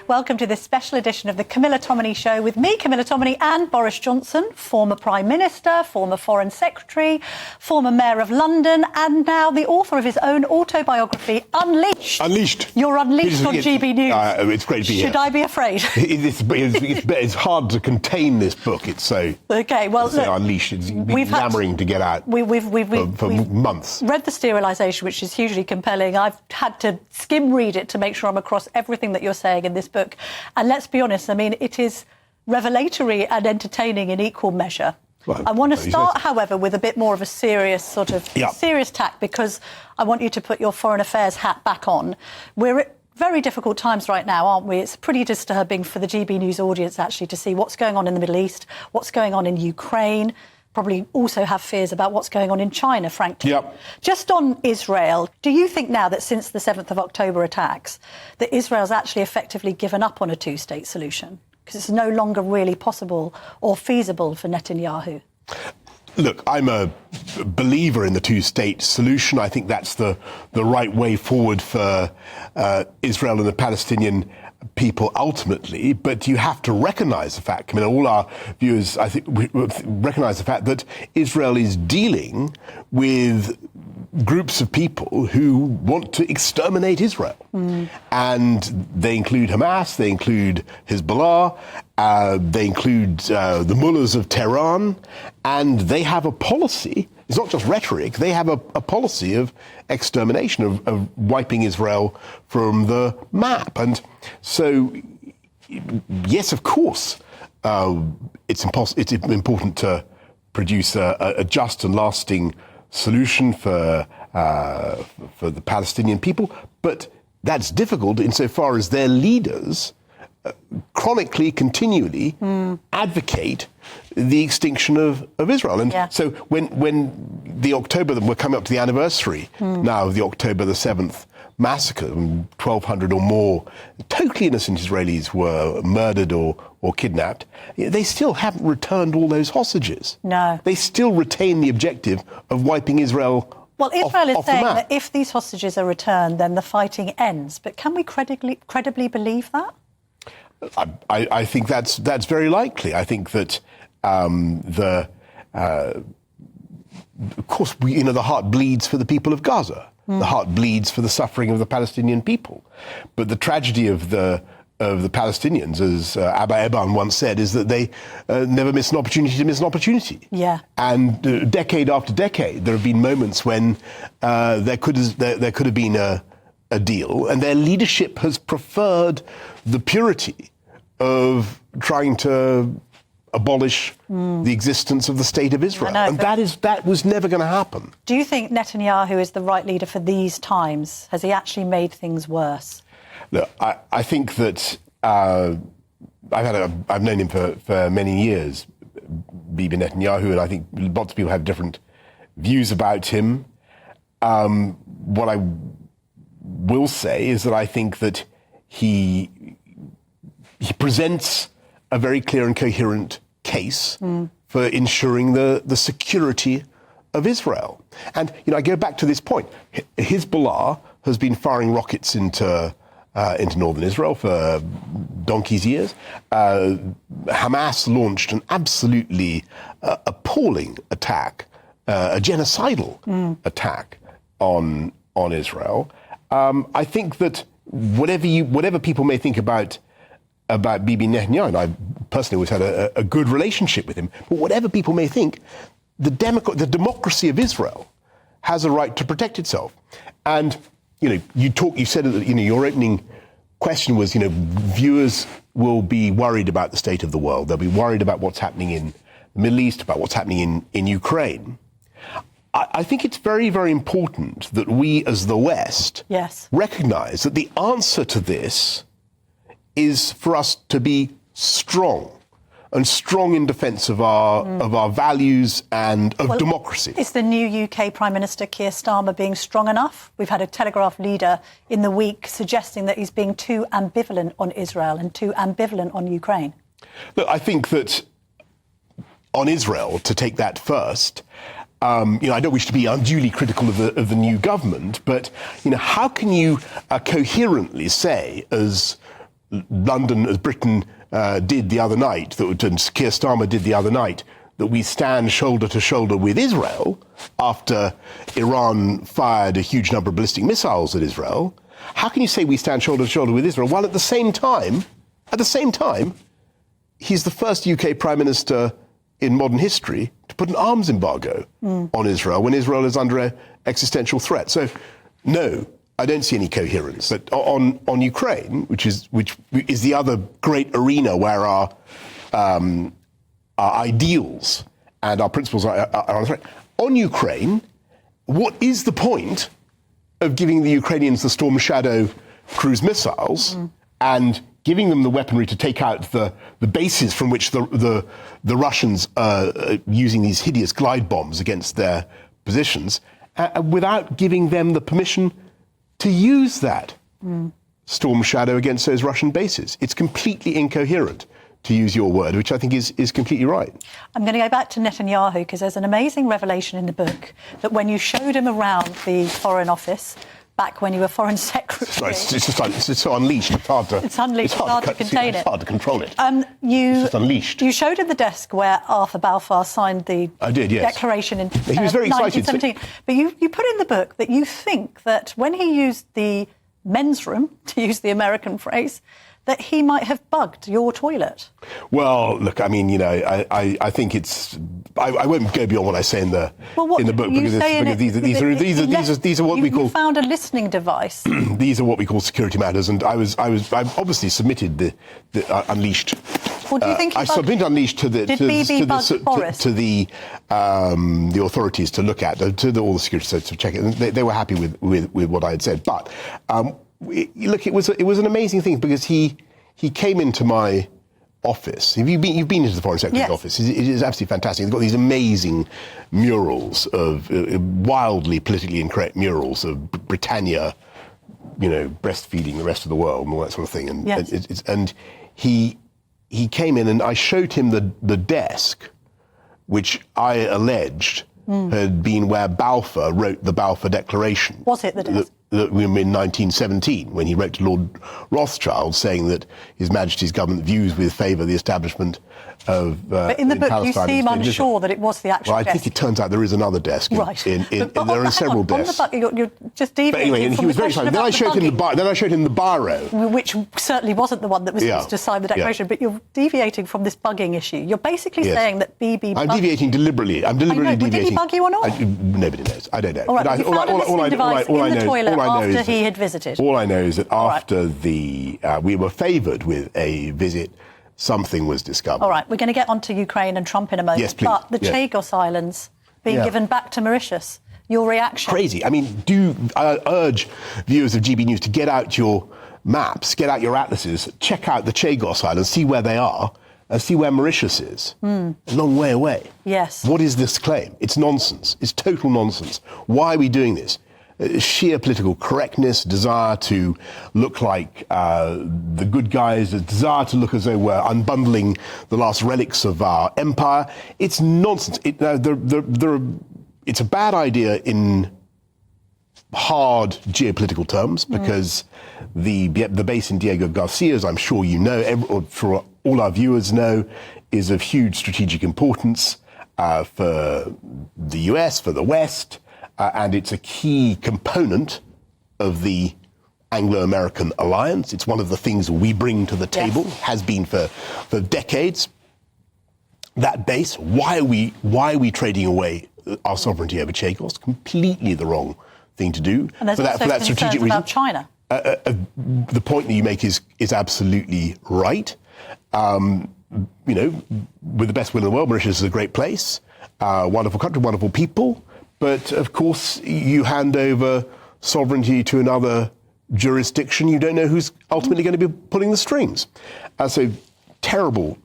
Welcome to this special edition of the Camilla Tominey Show with me, Camilla Tominey, and Boris Johnson, former Prime Minister, former Foreign Secretary, former Mayor of London, and now the author of his own autobiography, Unleashed. Unleashed. You're unleashed on GB News. It's great to be here. Should I be afraid? It's hard to contain this book. It's so... OK, well, look, unleashed. It's been yammering to get out for months. Read the serialisation, which is hugely compelling. I've had to skim read it to make sure I'm across everything that you're saying in this book. And let's be honest, I mean, it is revelatory and entertaining in equal measure. Well, I want to start, however, with a bit more of a serious serious tack, because I want you to put your foreign affairs hat back on. We're at very difficult times right now, aren't we? It's pretty disturbing for the GB News audience, actually, to see what's going on in the Middle East, what's going on in Ukraine. Probably also have fears about what's going on in China, frankly. Yep. Just on Israel, do you think now that since the 7th of October attacks, that Israel's actually effectively given up on a two-state solution? Because it's no longer really possible or feasible for Netanyahu. Look, I'm a believer in the two-state solution. I think that's the right way forward for Israel and the Palestinian people ultimately, but you have to recognise the fact, I mean, all our viewers, I think, recognise the fact that Israel is dealing with groups of people who want to exterminate Israel. And they include Hamas, they include Hezbollah, they include the mullahs of Tehran, and they have a policy. It's not just rhetoric. They have a policy of extermination, of wiping Israel from the map. And so, yes, of course, it's important to produce a just and lasting solution for the Palestinian people. But that's difficult insofar as their leaders chronically, continually advocate the extinction of Israel. And so when the October, we're coming up to the anniversary now of the October the 7th massacre, 1,200 or more totally innocent Israelis were murdered or kidnapped, they still haven't returned all those hostages. No. They still retain the objective of wiping Israel. Well, Israel is saying that if these hostages are returned, then the fighting ends. But can we credibly believe that? I think that's very likely. I think that of course, the heart bleeds for the people of Gaza. The heart bleeds for the suffering of the Palestinian people. But the tragedy of the Palestinians, as Abba Eban once said, is that they never miss an opportunity to miss an opportunity. Yeah. And decade after decade, there have been moments when there could have been a deal, and their leadership has preferred the purity of trying to abolish the existence of the State of Israel. And that was never going to happen. Do you think Netanyahu is the right leader for these times? Has he actually made things worse? Look, I think that I've known him for many years, Bibi Netanyahu, and I think lots of people have different views about him. What I will say is that I think that he presents a very clear and coherent case for ensuring the security of Israel. And, I go back to this point. Hezbollah has been firing rockets into northern Israel for donkey's years. Hamas launched an absolutely appalling attack, a genocidal attack on Israel. I think that whatever people may think about Bibi Netanyahu, and I personally always had a good relationship with him, but whatever people may think, the democracy of Israel has a right to protect itself. And, you said that, your opening question was, viewers will be worried about the state of the world. They'll be worried about what's happening in the Middle East, about what's happening in Ukraine. I think it's very, very important that we, as the West, recognise that the answer to this is for us to be strong, and strong in defence of our values and of democracy. Is the new UK Prime Minister Keir Starmer being strong enough? We've had a Telegraph leader in the week suggesting that he's being too ambivalent on Israel and too ambivalent on Ukraine. Look, I think that on Israel, to take that first, I don't wish to be unduly critical of the new government, but how can you coherently say, as London, as Britain did the other night, and Keir Starmer did the other night, that we stand shoulder to shoulder with Israel after Iran fired a huge number of ballistic missiles at Israel? How can you say we stand shoulder to shoulder with Israel while at the same time, he's the first UK Prime Minister in modern history to put an arms embargo on Israel when Israel is under an existential threat? So, no, I don't see any coherence. But on Ukraine, which is the other great arena where our ideals and our principles are on threat. On Ukraine, what is the point of giving the Ukrainians the Storm Shadow cruise missiles and giving them the weaponry to take out the bases from which the Russians are using these hideous glide bombs against their positions, without giving them the permission to use that Storm Shadow against those Russian bases? It's completely incoherent, to use your word, which I think is completely right. I'm going to go back to Netanyahu, because there's an amazing revelation in the book that when you showed him around the Foreign Office, back when you were Foreign Secretary... It's so unleashed, it's hard to... It's unleashed, it's hard to contain it. It's hard to control it. It's just unleashed. You showed him the desk where Arthur Balfour signed the declaration in he was very 1917. Excited. But you put in the book that you think that when he used the men's room, to use the American phrase, that he might have bugged your toilet. Well, look, I mean, I think it's... I won't go beyond what I say in the book, because these are what we call... You found a listening device. These are what we call security matters, and I obviously submitted the Unleashed. Well, do you think I submitted Unleashed to the authorities to look at, to all the security services to check it, and they were happy with what I had said. But look, it was an amazing thing, because he came into my office. You've been into the Foreign Secretary's office. It is absolutely fantastic. It's got these amazing murals of wildly politically incorrect murals of Britannia, breastfeeding the rest of the world and all that sort of thing. And he came in, and I showed him the desk, which I alleged had been where Balfour wrote the Balfour Declaration. Was it the desk? In 1917, when he wrote to Lord Rothschild saying that His Majesty's government views with favour the establishment of But in the book, Palestine, you seem unsure that it was the actual desk. I think it turns out there is another desk. Right. There are several desks. On the book, you're just deviating. But anyway, and he was very excited. Then I showed him the biro, which certainly wasn't the one that was used to sign the declaration. But you're deviating from this bugging issue. You're basically saying that BB. I'm deviating deliberately. I'm deliberately deviating. Did he bug you or not? Nobody knows. I don't know. All right. You found a listening device in the toilet after he had visited. All I know is that after we were favoured with a visit, something was discovered. All right, we're going to get onto Ukraine and Trump in a moment. Yes, please. But the Chagos Islands being given back to Mauritius, your reaction? Crazy. I mean, I urge viewers of GB News to get out your maps, get out your atlases, check out the Chagos Islands, see where they are, and see where Mauritius is. A long way away. Yes. What is this claim? It's nonsense. It's total nonsense. Why are we doing this? Sheer political correctness, desire to look like the good guys, a desire to look as though we're unbundling the last relics of our empire. It's nonsense. It's a bad idea in hard geopolitical terms, because the base in Diego Garcia, as I'm sure you know, or for all our viewers know, is of huge strategic importance for the US, for the West. And it's a key component of the Anglo-American alliance. It's one of the things we bring to the table, has been for decades. That base, why are we trading away our sovereignty over Chagos? Completely the wrong thing to do. And there's also that strategic reason. About China. The point that you make is absolutely right. With the best will in the world, Mauritius is a great place, wonderful country, wonderful people. But, of course, you hand over sovereignty to another jurisdiction, you don't know who's ultimately going to be pulling the strings. So, terrible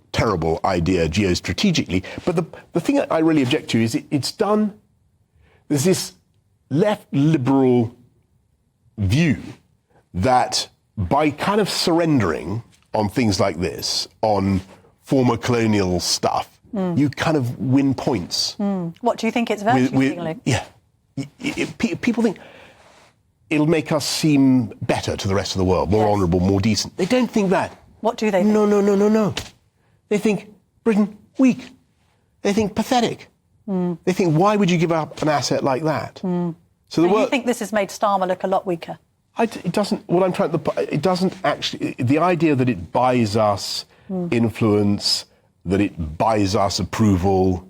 idea geostrategically. But the thing that I really object to is it's done... There's this left liberal view that by kind of surrendering on things like this, on former colonial stuff, you kind of win points. What do you think it's virtue signaling? Yeah. People think it'll make us seem better to the rest of the world, more honourable, more decent. They don't think that. What do they think? No. They think Britain weak. They think pathetic. They think, why would you give up an asset like that? So you think this has made Starmer look a lot weaker? It doesn't. What I'm trying to. It doesn't actually. The idea that it buys us influence, that it buys us approval,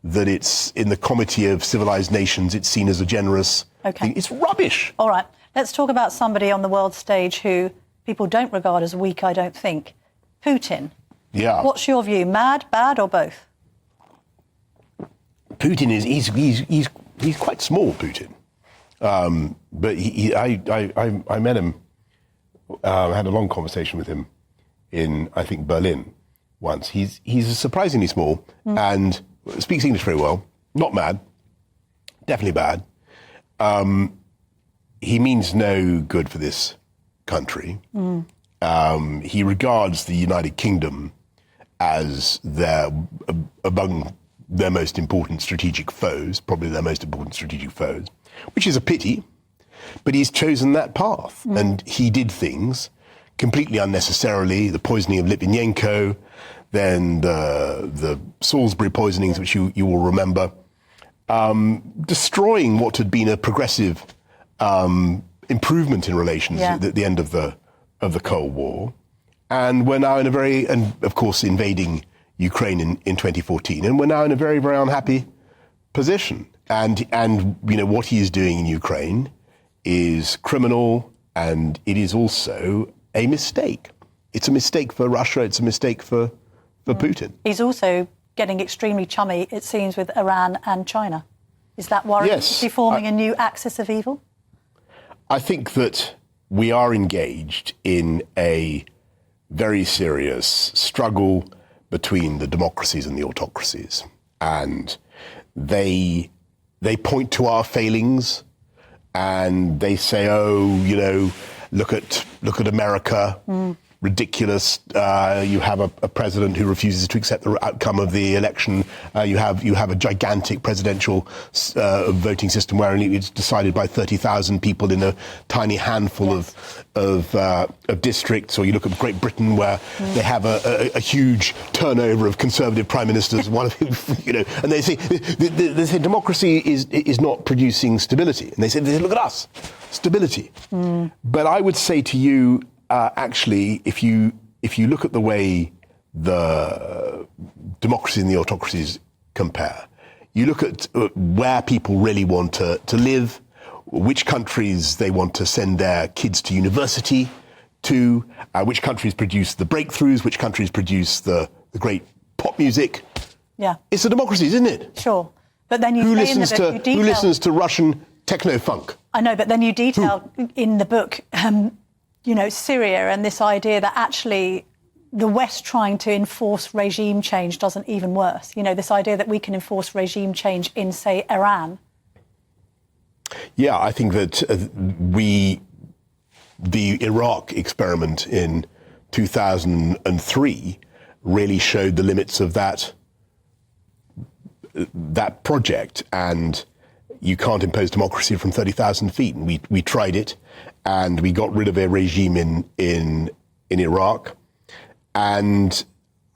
that it's in the Committee of Civilized Nations, it's seen as a generous thing. It's rubbish. All right. Let's talk about somebody on the world stage who people don't regard as weak, I don't think. Putin. Yeah. What's your view? Mad, bad, or both? Putin is he's quite small, Putin. But I met him, had a long conversation with him in, I think, Berlin once. He's surprisingly small and speaks English very well. Not mad, definitely bad. He means no good for this country. He regards the United Kingdom as among their most important strategic foes, probably their most important strategic foes, which is a pity, but he's chosen that path. And he did things completely unnecessarily, the poisoning of Litvinenko, then the Salisbury poisonings, which you will remember, destroying what had been a progressive improvement in relations at the end of the Cold War. And we're now and of course invading Ukraine in 2014, and we're now in a very, very unhappy position. And you know what he is doing in Ukraine is criminal, and it is also a mistake. It's a mistake for Russia. It's a mistake for Putin. He's also getting extremely chummy, it seems, with Iran and China. Is that worrying? Yes. Is he forming a new axis of evil? I think that we are engaged in a very serious struggle between the democracies and the autocracies, and they point to our failings, and they say, "Oh, you know, look at America, ridiculous. You have a president who refuses to accept the outcome of the election. You have a gigantic presidential voting system where only it's decided by 30,000 people in a tiny handful of districts. Or you look at Great Britain, where they have a huge turnover of conservative prime ministers. One of whom, you know, and they say democracy is not producing stability. And they say, look at us, stability. But I would say to you, actually, if you look at the way the democracy and the autocracies compare, you look at where people really want to live, which countries they want to send their kids to university to, which countries produce the breakthroughs, which countries produce the great pop music. Yeah, it's the democracies, isn't it? Sure, but then who listens to Russian techno funk? I know, but then you detail in the book. You know, Syria and this idea that actually the West trying to enforce regime change doesn't even worse. You know, this idea that we can enforce regime change in, say, Iran. Yeah, I think that the Iraq experiment in 2003 really showed the limits of that project, and you can't impose democracy from 30,000 feet. And we tried it, and we got rid of a regime in Iraq. And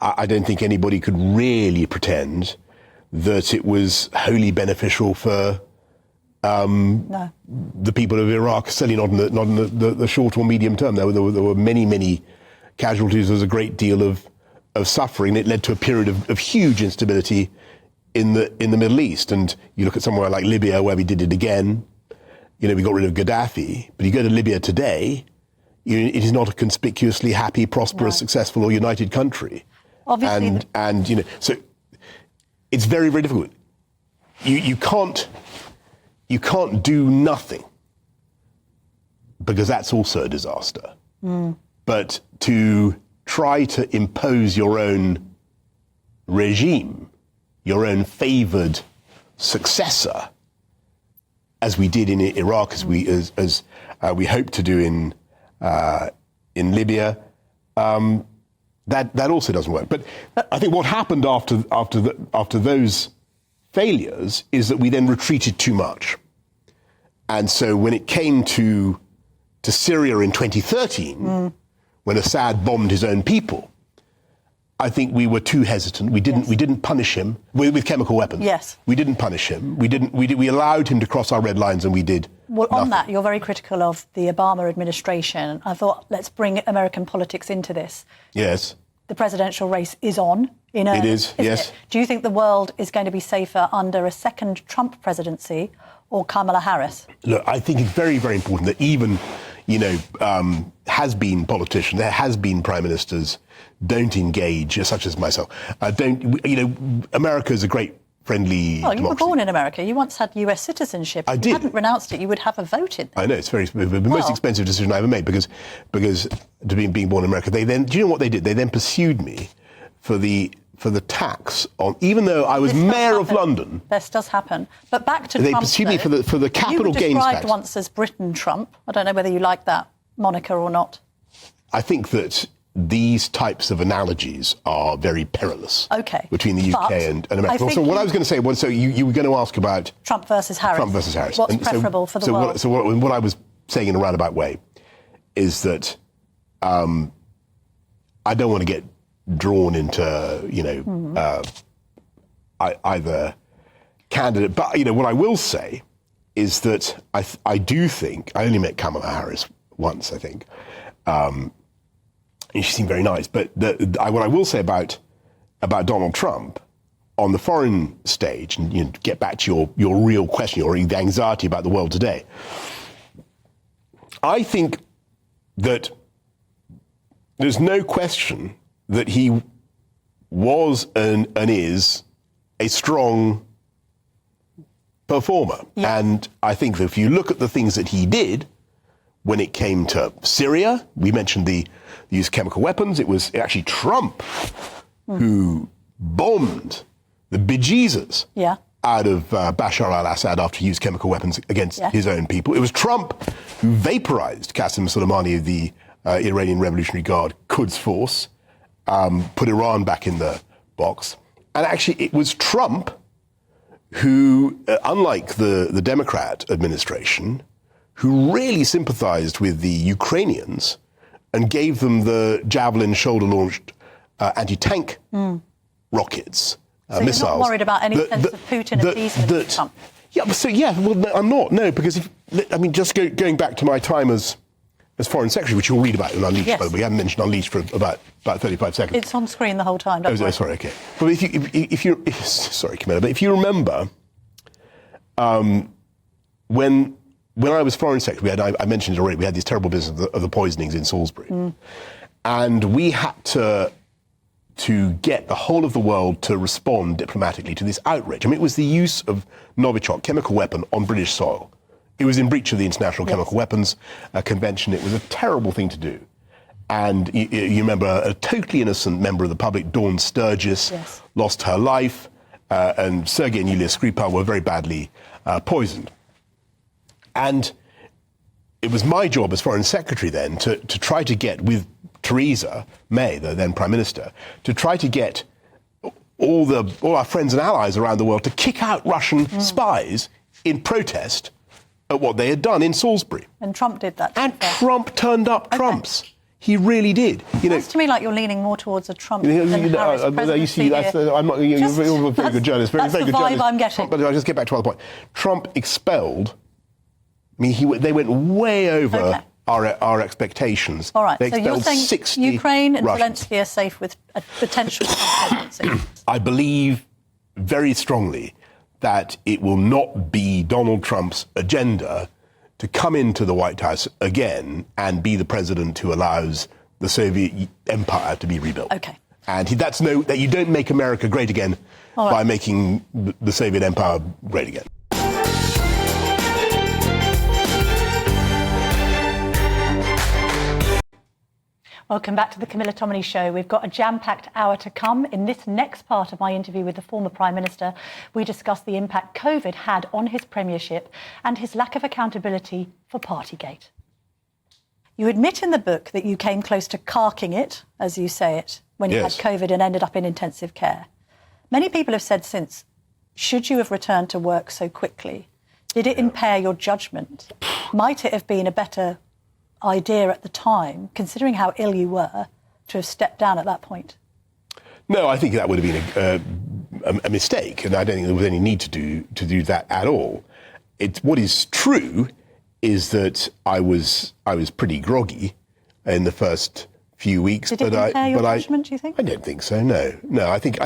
I don't think anybody could really pretend that it was wholly beneficial for the people of Iraq, certainly not in the short or medium term. There were many casualties. There was a great deal of suffering. It led to a period of huge instability in the Middle East. And you look at somewhere like Libya, where we did it again. You know, we got rid of Gaddafi, but you go to Libya today, it is not a conspicuously happy, prosperous, successful, or united country. Obviously, and you know, so it's very, very difficult. You can't do nothing, because that's also a disaster. But to try to impose your own regime, your own favoured successor, as we did in Iraq, as we hope to do in Libya, That also doesn't work. But I think what happened after those failures is that we then retreated too much. And so when it came to Syria in 2013, when Assad bombed his own people, I think we were too hesitant. We didn't punish him with chemical weapons. Yes. We didn't punish him. We allowed him to cross our red lines, and we did. Well, nothing. on that, you're very critical of the Obama administration. I thought, let's bring American politics into this. Yes. The presidential race is on. In earnest, it is, yes. It? Do you think the world is going to be safer under a second Trump presidency or Kamala Harris? Look, I think it's very, very important that even, has-been politicians, there has been prime ministers, don't engage, such as myself. America is a great, friendly Well, you were democracy. born in America. You once had US citizenship. I If did. you hadn't renounced it, you would have a vote in. I know, it's the most expensive decision I ever made because being born in America, do you know what they did? They then pursued me for the tax on, even though I was mayor of London. This does happen. But back to They Trump, pursued me for the capital gains tax. You were described once as Britain Trump. I don't know whether you like that moniker or not. I think that these types of analogies are very perilous. Okay. Between the UK and America. So what I was going to say was, so you were going to ask about Trump versus Harris. Trump versus Harris. What's preferable for the world? What I was saying in a roundabout way is that I don't want to get drawn into either candidate, but what I will say is that I do think I only met Kamala Harris once, I think. And she seemed very nice. But what I will say about Donald Trump on the foreign stage, and get back to your real question, or the anxiety about the world today, I think that there's no question that he was and is a strong performer. Yeah. And I think that if you look at the things that he did when it came to Syria, we mentioned the use of chemical weapons. It was actually Trump who bombed the bejesus out of Bashar al-Assad after he used chemical weapons against his own people. It was Trump who vaporized Qasem Soleimani of the Iranian Revolutionary Guard Quds Force, put Iran back in the box. And actually, it was Trump who, unlike the Democrat administration, who really sympathized with the Ukrainians and gave them the Javelin shoulder-launched anti-tank rockets, so missiles. You're not worried about any sense of Putin appeasement for Trump? Well, I'm not, no, because just going back to my time as Foreign Secretary, which you'll read about in Unleashed, by the way. We haven't mentioned Unleashed for about 35 seconds. It's on screen the whole time, don't worry. Sorry, okay. But sorry, Camilla, but if you remember, when I was Foreign Secretary, I mentioned it already, we had this terrible business of the poisonings in Salisbury. And we had to get the whole of the world to respond diplomatically to this outrage. It was the use of Novichok, chemical weapon, on British soil. It was in breach of the International Chemical Weapons Convention. It was a terrible thing to do. And you remember a totally innocent member of the public, Dawn Sturgis, lost her life, and Sergei and Yulia Skripal were very badly poisoned. And it was my job as Foreign Secretary then to try to get, with Theresa May, the then Prime Minister, to try to get all our friends and allies around the world to kick out Russian spies in protest at what they had done in Salisbury. And Trump did that. And Trump turned up trumps. He really did. Sounds to me like you're leaning more towards a Trump than Harris presidency. I'm not. You're a very good journalist. That's the vibe I'm getting. But I'll just get back to another point. Trump expelled. They went way over our expectations. All right. They so you're saying 60 Ukraine and Russians. Zelensky are safe with a potential Trump presidency? I believe very strongly that it will not be Donald Trump's agenda to come into the White House again and be the president who allows the Soviet empire to be rebuilt. Okay. And that you don't make America great again by making the Soviet empire great again. Welcome back to the Camilla Tominey Show. We've got a jam-packed hour to come. In this next part of my interview with the former Prime Minister, we discuss the impact COVID had on his premiership and his lack of accountability for partygate. You admit in the book that you came close to carking it, as you say it, when you Yes. had COVID and ended up in intensive care. Many people have said since, should you have returned to work so quickly? Did it impair your judgment? Might it have been a better idea at the time, considering how ill you were, to have stepped down at that point? No, I think that would have been a mistake, and I don't think there was any need to do that at all. What is true is that I was pretty groggy in the first few weeks. Did it impair your judgment, do you think? I don't think so. No. I think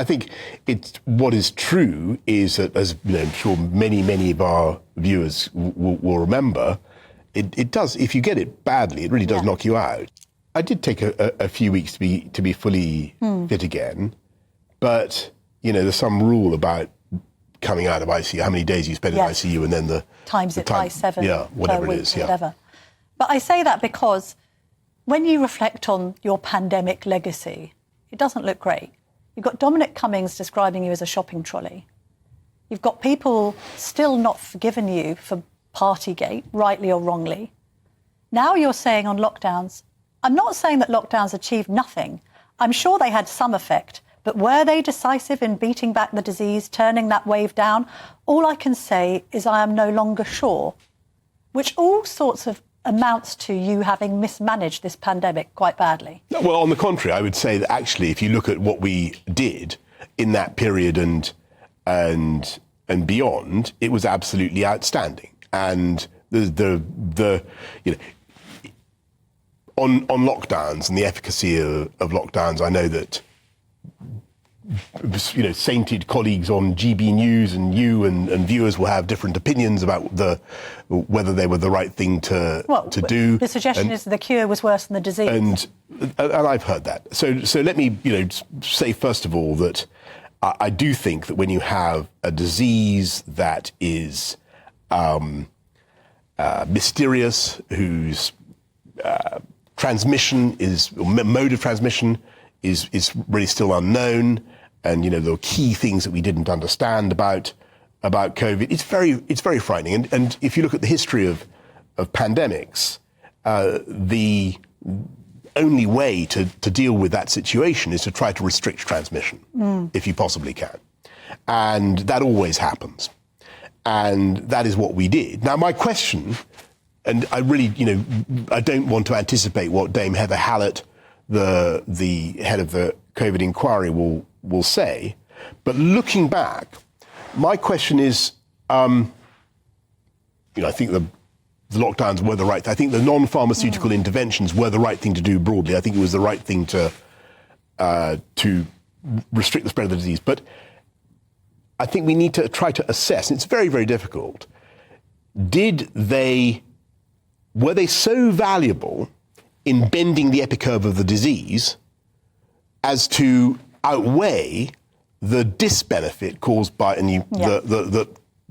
what is true is that, as you know, I'm sure many of our viewers will remember, it does. If you get it badly, it really does knock you out. I did take a few weeks to be fully fit again, but you know, there's some rule about coming out of ICU, how many days you spend in ICU, and then times it by 7 whatever per week, it is, whatever. But I say that because when you reflect on your pandemic legacy, it doesn't look great. You've got Dominic Cummings describing you as a shopping trolley. You've got people still not forgiven you for partygate, rightly or wrongly. Now you're saying on lockdowns, I'm not saying that lockdowns achieved nothing. I'm sure they had some effect, but were they decisive in beating back the disease, turning that wave down? All I can say is I am no longer sure, which all sorts of amounts to you having mismanaged this pandemic quite badly. Well, on the contrary, I would say that actually, if you look at what we did in that period and beyond, it was absolutely outstanding. And the you know, on lockdowns and the efficacy of lockdowns, I know that, you know, sainted colleagues on GB News and you and viewers will have different opinions about whether they were the right thing to do. The suggestion is the cure was worse than the disease. And I've heard that. So let me, you know, say first of all that I do think that when you have a disease that is mysterious, whose transmission mode of transmission is really still unknown, and you know there are key things that we didn't understand about COVID. It's very frightening. And if you look at the history of pandemics, the only way to deal with that situation is to try to restrict transmission if you possibly can, and that always happens. And that is what we did. Now, my question, and I really, you know, I don't want to anticipate what Dame Heather Hallett, the head of the COVID inquiry, will say, but looking back, my question is, you know, I think the lockdowns were the right thing. I think the non-pharmaceutical interventions were the right thing to do broadly. I think it was the right thing to restrict the spread of the disease. But I think we need to try to assess, and it's very, very difficult, were they so valuable in bending the epicurve of the disease as to outweigh the disbenefit caused by the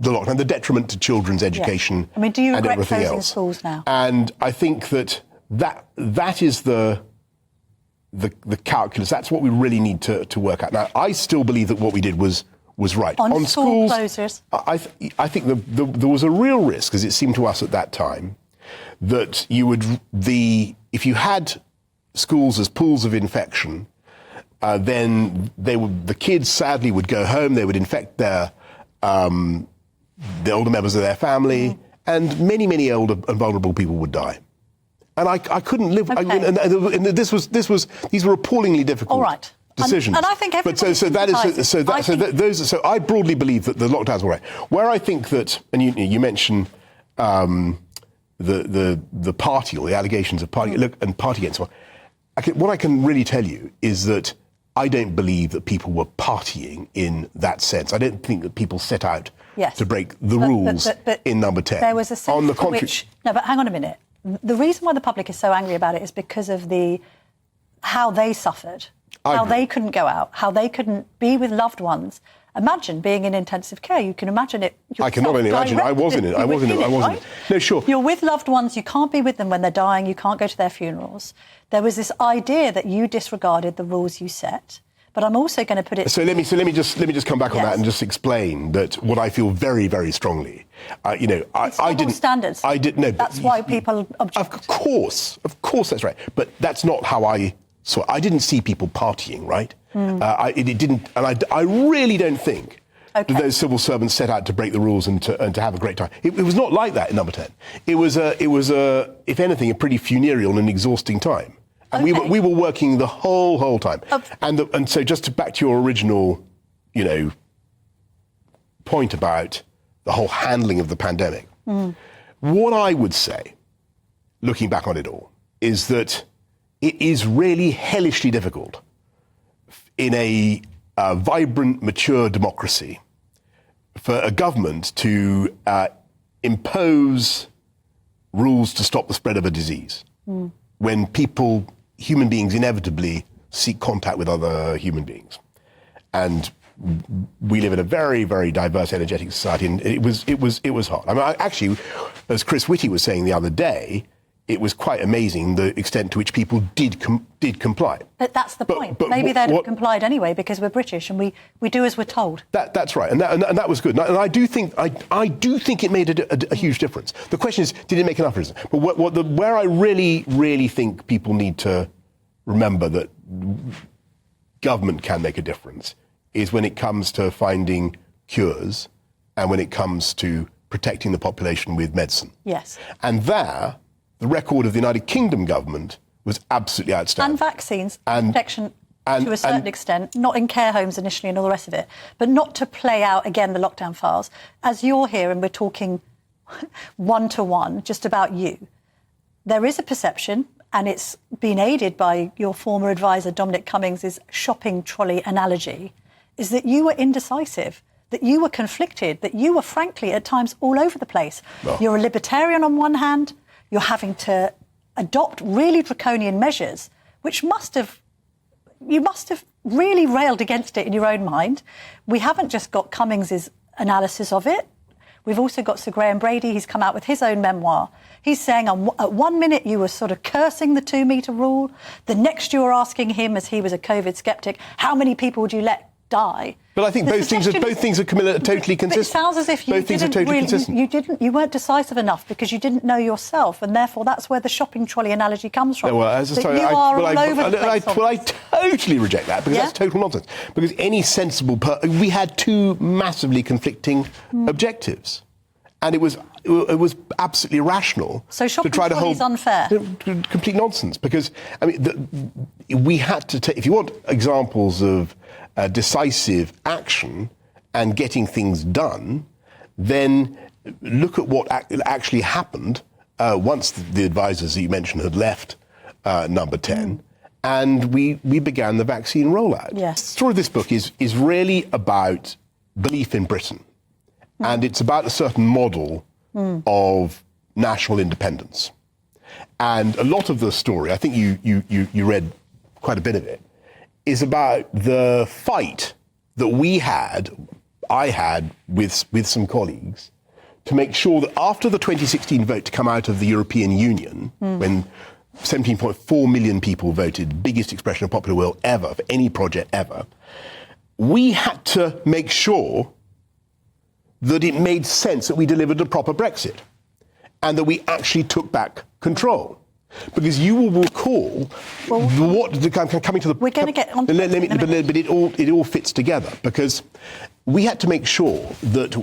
lockdown, the detriment to children's education, I mean, do you and regret everything closing else? schools now? And I think that is the calculus. That's what we really need to work out. Now, I still believe that what we did was right. On school schools, closures? I think there was a real risk, as it seemed to us at that time, that if you had schools as pools of infection, then the kids sadly would go home. They would infect the older members of their family, and many older and vulnerable people would die. And I couldn't live. Okay. And these were appallingly difficult. All right. Decisions. And I think everybody So I broadly believe that the lockdowns were right. Where I think that, and you mentioned the party or the allegations of party and partygate and so on. What I can really tell you is that I don't believe that people were partying in that sense. I don't think that people set out to break the rules in Number 10. There was a sense on the contrary. No, but hang on a minute. The reason why the public is so angry about it is because of how they suffered, how they couldn't go out, how they couldn't be with loved ones. Imagine being in intensive care. You can imagine it. I can not only imagine. I was in it. I wasn't. Right? No, sure. You're with loved ones. You can't be with them when they're dying. You can't go to their funerals. There was this idea that you disregarded the rules you set. But I'm also going to put it. So let me just come back on that and just explain that what I feel very, very strongly. I didn't. Standards. I didn't know. That's why people object. Of course, that's right. But that's not how I So I didn't see people partying, right? It didn't, and I really don't think that those civil servants set out to break the rules and to have a great time. It was not like that in Number 10. It was if anything, a pretty funereal and exhausting time. And we were working the whole time. And so just back to your original, point about the whole handling of the pandemic. What I would say, looking back on it all, is that it is really hellishly difficult in a vibrant, mature democracy for a government to impose rules to stop the spread of a disease when human beings inevitably seek contact with other human beings. And we live in a very, very diverse, energetic society, and it was hard. I mean, actually, as Chris Whitty was saying the other day, it was quite amazing the extent to which people did comply. But that's the point. Maybe they'd have complied anyway because we're British and we do as we're told. That's right, and that was good. And I do think it made a huge difference. The question is, did it make enough difference? But where I really, really think people need to remember that government can make a difference is when it comes to finding cures and when it comes to protecting the population with medicine. Yes. And there, the record of the United Kingdom government was absolutely outstanding. And vaccines, protection to a certain extent, not in care homes initially and all the rest of it, but not to play out, again, the lockdown files. As you're here and we're talking one-to-one just about you, there is a perception, and it's been aided by your former advisor, Dominic Cummings' shopping trolley analogy, is that you were indecisive, that you were conflicted, that you were, frankly, at times all over the place. Well, you're a libertarian on one hand, you're having to adopt really draconian measures, which you must have really railed against it in your own mind. We haven't just got Cummings' analysis of it. We've also got Sir Graham Brady. He's come out with his own memoir. He's saying at 1 minute you were sort of cursing the 2 metre rule. The next you were asking him, as he was a COVID sceptic, how many people would you let die? But I think both things are, Camilla, totally consistent. It sounds as if you weren't decisive enough because you didn't know yourself, and therefore that's where the shopping trolley analogy comes from. I totally reject that because that's total nonsense. Because any sensible we had two massively conflicting objectives, and it was absolutely irrational to try to hold unfair. Complete nonsense. Because I mean, we had to take. If you want examples of decisive action and getting things done, then look at what actually happened once the advisors that you mentioned had left Number 10, and we began the vaccine rollout. Yes. The story of this book is really about belief in Britain, and it's about a certain model of national independence. And a lot of the story, I think you read quite a bit of it, is about the fight that I had with some colleagues to make sure that after the 2016 vote to come out of the European Union, when 17.4 million people voted, biggest expression of popular will ever, for any project ever, we had to make sure that it made sense that we delivered a proper Brexit and that we actually took back control. Because you will recall coming to the. We're going to get on. But it all fits together because we had to make sure that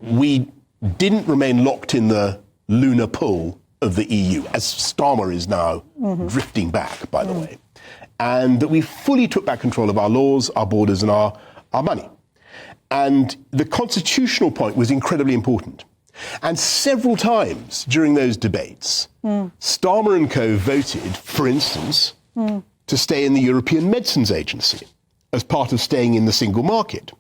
we didn't remain locked in the lunar pull of the EU, as Starmer is now drifting back, by the way, and that we fully took back control of our laws, our borders, and our money. And the constitutional point was incredibly important. And several times during those debates, Starmer and co voted, for instance, to stay in the European Medicines Agency as part of staying in the single market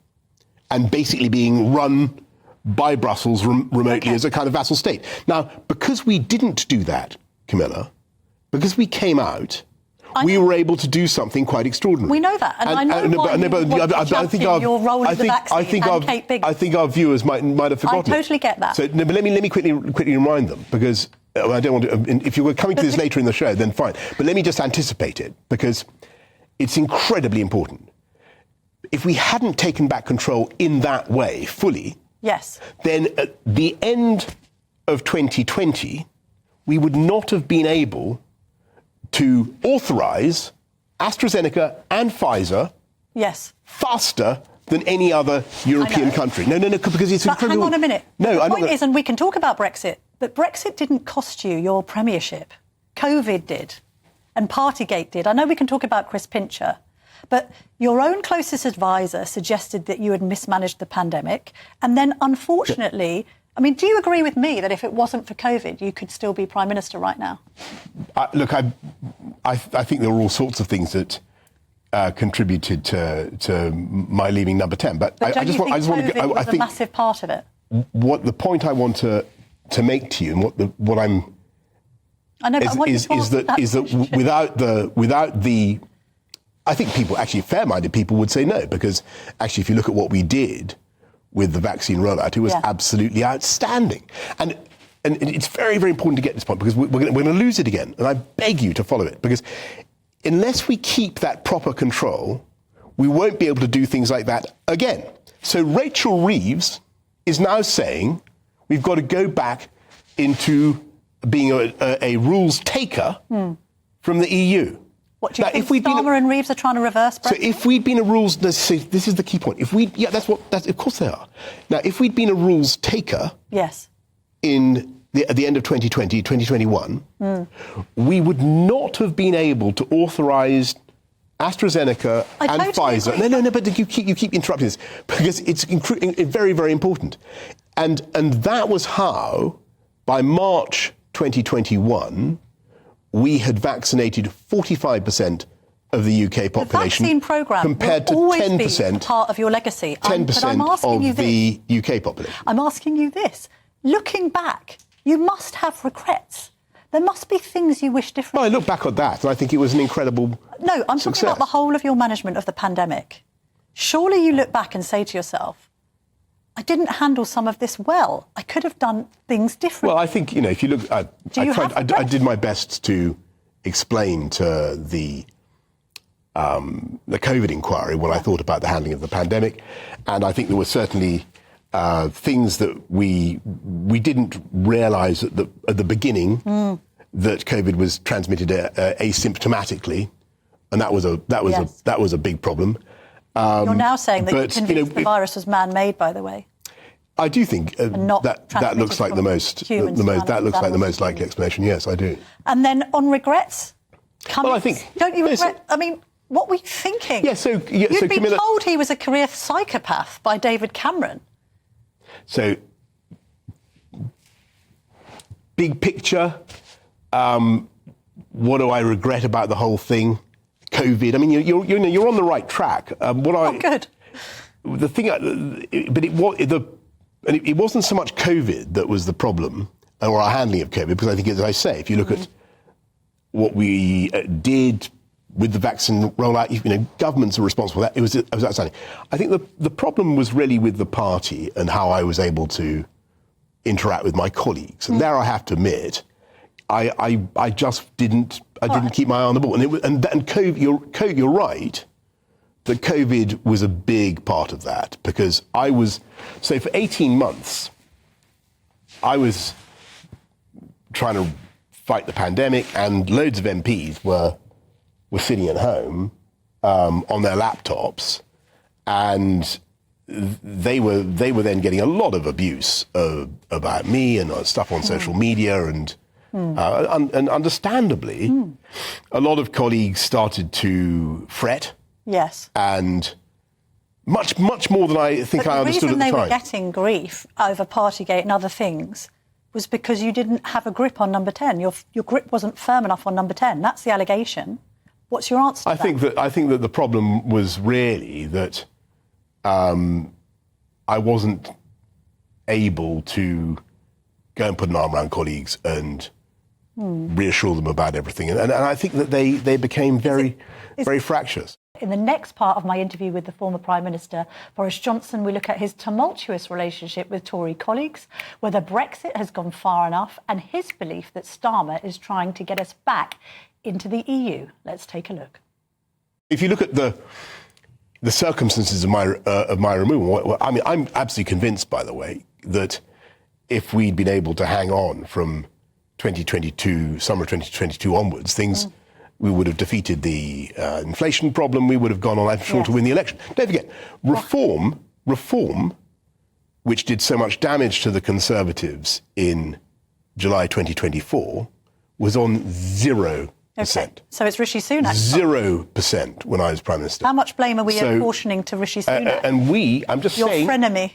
and basically being run by Brussels remotely as a kind of vassal state. Now, because we didn't do that, Camilla, because we came out, we were able to do something quite extraordinary. We know that, and I know I think your role in the vaccine and Kate Biggs. I think our viewers might have forgotten. I totally get that. So, but let me quickly remind them, because I don't want to. If you were coming to this later in the show, then fine. But let me just anticipate it, because it's incredibly important. If we hadn't taken back control in that way fully, then at the end of 2020, we would not have been able to authorise AstraZeneca and Pfizer faster than any other European country. No, because it's incredible. Hang on a minute. No, the point is, and we can talk about Brexit, but Brexit didn't cost you your premiership. COVID did, and Partygate did. I know we can talk about Chris Pincher, but your own closest advisor suggested that you had mismanaged the pandemic, and then, unfortunately, I mean, do you agree with me that if it wasn't for COVID, you could still be Prime Minister right now? Look, I think there were all sorts of things that contributed to my leaving Number 10. But I just want to go. I think a massive part of it. What the point I want to make to you, and what I'm is that without the I think people, actually fair-minded people, would say no, because actually if you look at what we did with the vaccine rollout, it was absolutely outstanding. And it's very, very important to get this point, because we're going to lose it again. And I beg you to follow it, because unless we keep that proper control, we won't be able to do things like that again. So Rachel Reeves is now saying we've got to go back into being a rules taker from the EU. What do you think Starmer and Reeves are trying to reverse Brexit? So if we'd been a rules... This is the key point. Of course they are. Now, if we'd been a rules taker... Yes. At the end of 2020, 2021, we would not have been able to authorise AstraZeneca and Pfizer. Agree. No, but you keep interrupting this, because it's very, very important. And that was how, by March 2021, we had vaccinated 45% of the UK population. The vaccine programme compared to 10%, part of your legacy. 10% of the UK population. I'm asking you this. Looking back, you must have regrets. There must be things you wish differently. Well, I look back at that, and I think it was an incredible I'm success. talking about the whole of your management of the pandemic. Surely you look back and say to yourself, I didn't handle some of this well. I could have done things differently. Well, I think, if you look... I did my best to explain to the COVID inquiry what I thought about the handling of the pandemic, and I think there were certainly... things that we didn't realise at the beginning, that COVID was transmitted asymptomatically, and that was a big problem. You're now saying that you're convinced the virus was man-made, by the way. I do think that looks like the most likely explanation. Yes, I do. And then on regrets, I think, don't you regret? I mean, what were you thinking? You'd been told he was a career psychopath by David Cameron. So, big picture, what do I regret about the whole thing? COVID. I mean, you're on the right track. Good. The thing, but it wasn't so much COVID that was the problem, or our handling of COVID, because I think, as I say, if you look at what we did with the vaccine rollout, governments are responsible for that. It was outstanding. I think the problem was really with the party and how I was able to interact with my colleagues. And there I have to admit, I just didn't keep my eye on the ball. And COVID, you're right, that COVID was a big part of that, because so for 18 months, I was trying to fight the pandemic, and loads of MPs were sitting at home on their laptops, and they were then getting a lot of abuse about me and stuff on social media, and understandably, a lot of colleagues started to fret. Yes. And much more than I think I understood at the time. The reason they were getting grief over Partygate and other things was because you didn't have a grip on Number 10. Your grip wasn't firm enough on Number 10. That's the allegation. What's your answer to that? I think that the problem was really that I wasn't able to go and put an arm around colleagues and reassure them about everything. And I think that they became very fractious. In the next part of my interview with the former Prime Minister, Boris Johnson, we look at his tumultuous relationship with Tory colleagues, whether Brexit has gone far enough, and his belief that Starmer is trying to get us back into the EU. Let's take a look. If you look at the circumstances of my removal, I mean, I'm absolutely convinced, by the way, that if we'd been able to hang on from 2022, summer 2022 onwards, things We would have defeated the inflation problem. We would have gone on, I'm sure, to win the election. Don't forget, reform, which did so much damage to the Conservatives in July 2024, was on 0%. Okay. So it's Rishi Sunak. 0% when I was Prime Minister. How much blame are we apportioning to Rishi Sunak? And we, I'm just Your saying... Your frenemy.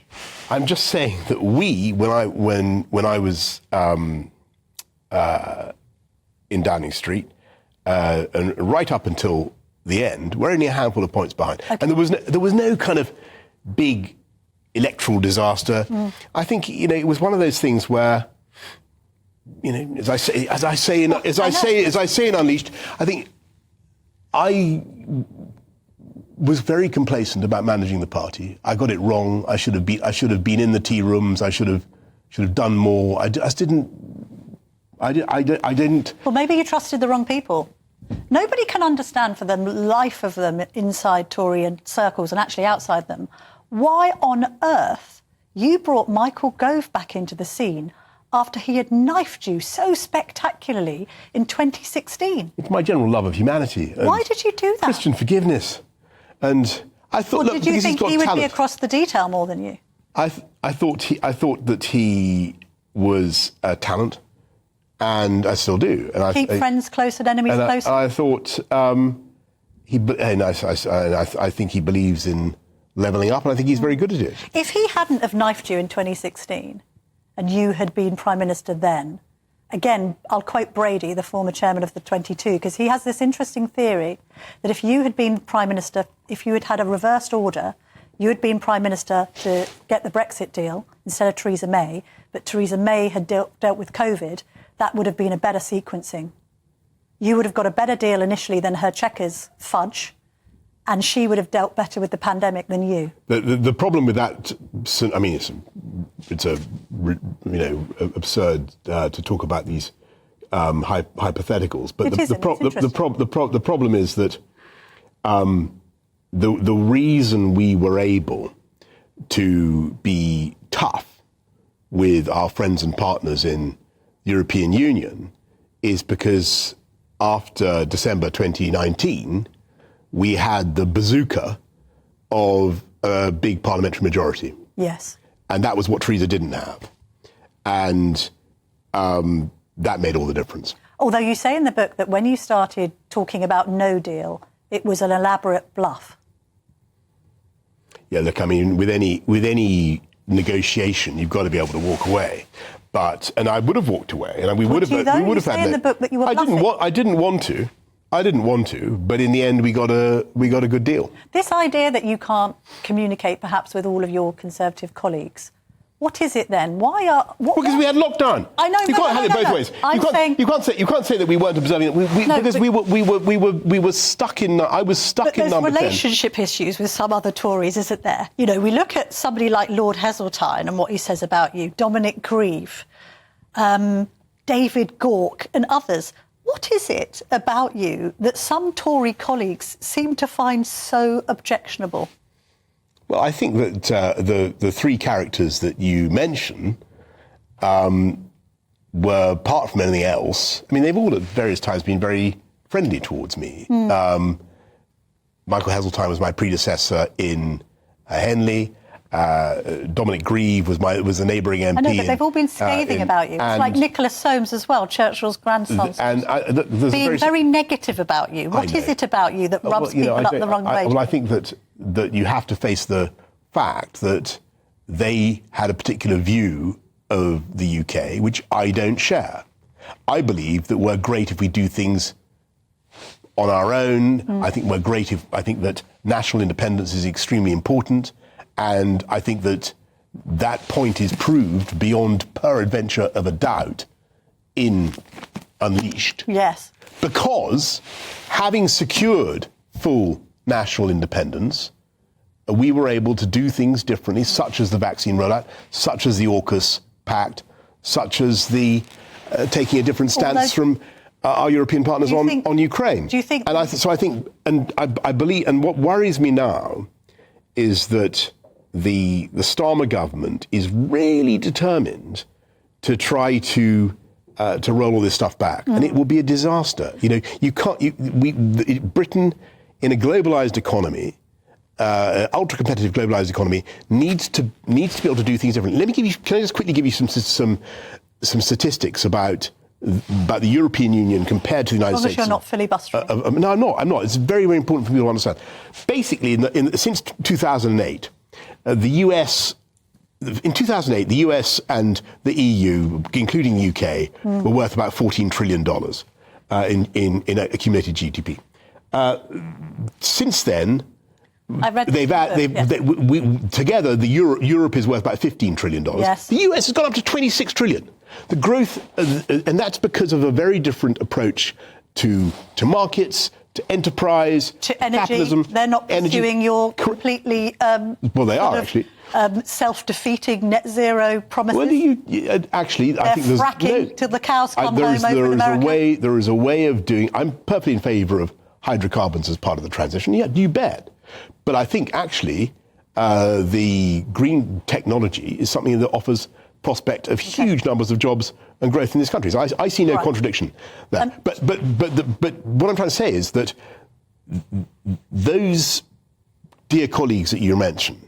I'm just saying that we, when I was in Downing Street, and right up until the end, we're only a handful of points behind. Okay. And there was no kind of big electoral disaster. I think, it was one of those things where, as I say in Unleashed, I think I was very complacent about managing the party. I got it wrong. I should have been in the tea rooms. I should have done more. I just didn't. I didn't. Well, maybe you trusted the wrong people. Nobody can understand for the life of them inside Tory and circles and actually outside them why on earth you brought Michael Gove back into the scene after he had knifed you so spectacularly in 2016. It's my general love of humanity. Why did you do that? Christian forgiveness. And I thought, did you think he would be across the detail more than you? I thought that he was a talent. And I still do. And keep friends close and enemies closer. I thought I think he believes in levelling up, and I think he's very good at it. If he hadn't have knifed you in 2016, and you had been Prime Minister then, again, I'll quote Brady, the former chairman of the 22, because he has this interesting theory that if you had been Prime Minister, if you had had a reversed order, you had been Prime Minister to get the Brexit deal instead of Theresa May, but Theresa May had dealt with COVID, that would have been a better sequencing. You would have got a better deal initially than her Chequers fudge, and she would have dealt better with the pandemic than you. The problem with that, I mean, it's absurd to talk about these hypotheticals, but the problem is that the reason we were able to be tough with our friends and partners in the European Union is because after December 2019, we had the bazooka of a big parliamentary majority. Yes. And that was what Theresa didn't have. And that made all the difference. Although you say in the book that when you started talking about no deal, it was an elaborate bluff. Yeah, look, I mean, with any negotiation, you've got to be able to walk away. And I would have walked away, and we would have had in the book that you were bluffing. I didn't want to, but in the end, we got a good deal. This idea that you can't communicate, perhaps, with all of your Conservative colleagues. What is it then? Because we had lockdown. I know. You can't have it both ways. You can't say that we weren't observing it. We were stuck in. I was stuck in number 10. There's relationship issues with some other Tories, isn't there? We look at somebody like Lord Heseltine and what he says about you, Dominic Grieve, David Gauke, and others. What is it about you that some Tory colleagues seem to find so objectionable? Well, I think that the three characters that you mention were, apart from anything else, I mean, they've all at various times been very friendly towards me. Michael Heseltine was my predecessor in Henley. Dominic Grieve was the neighbouring MP. I know, but they've all been scathing about you. It's like Nicholas Soames as well, Churchill's grandson. Being very negative about you. What is it about you that rubs people up the wrong way? Well, I think that you have to face the fact that they had a particular view of the UK, which I don't share. I believe that we're great if we do things on our own. I think I think that national independence is extremely important. And I think that point is proved beyond peradventure of a doubt in Unleashed. Yes. Because having secured full national independence, we were able to do things differently, such as the vaccine rollout, such as the AUKUS Pact, such as the taking a different stance from our European partners on Ukraine. Do you think? And I believe, and what worries me now is that the Starmer government is really determined to try to to roll all this stuff back, and it will be a disaster. You know, you can't. Britain, in a globalized economy, ultra-competitive globalized economy, needs to be able to do things differently. Can I just quickly give you some statistics about the European Union compared to the United States? As long as you're not filibustering. No, I'm not. It's very, very important for people to understand. Basically, since 2008, the US. In 2008, the US and the EU, including the UK, were worth about $14 trillion in accumulated GDP. Since then, together, Europe is worth about $15 trillion. Yes. The US has gone up to $26 trillion. The growth, and that's because of a very different approach to markets, to enterprise, to energy. Capitalism. They're not pursuing your completely well, they are actually self-defeating net zero promises. Well, actually, I think there's fracking till the cows come home over in America. There is a way of doing. I'm perfectly in favour of hydrocarbons as part of the transition. Yeah, you bet. But I think actually the green technology is something that offers prospect of huge numbers of jobs and growth in this country. So I see no contradiction there. But what I'm trying to say is that those dear colleagues that you mentioned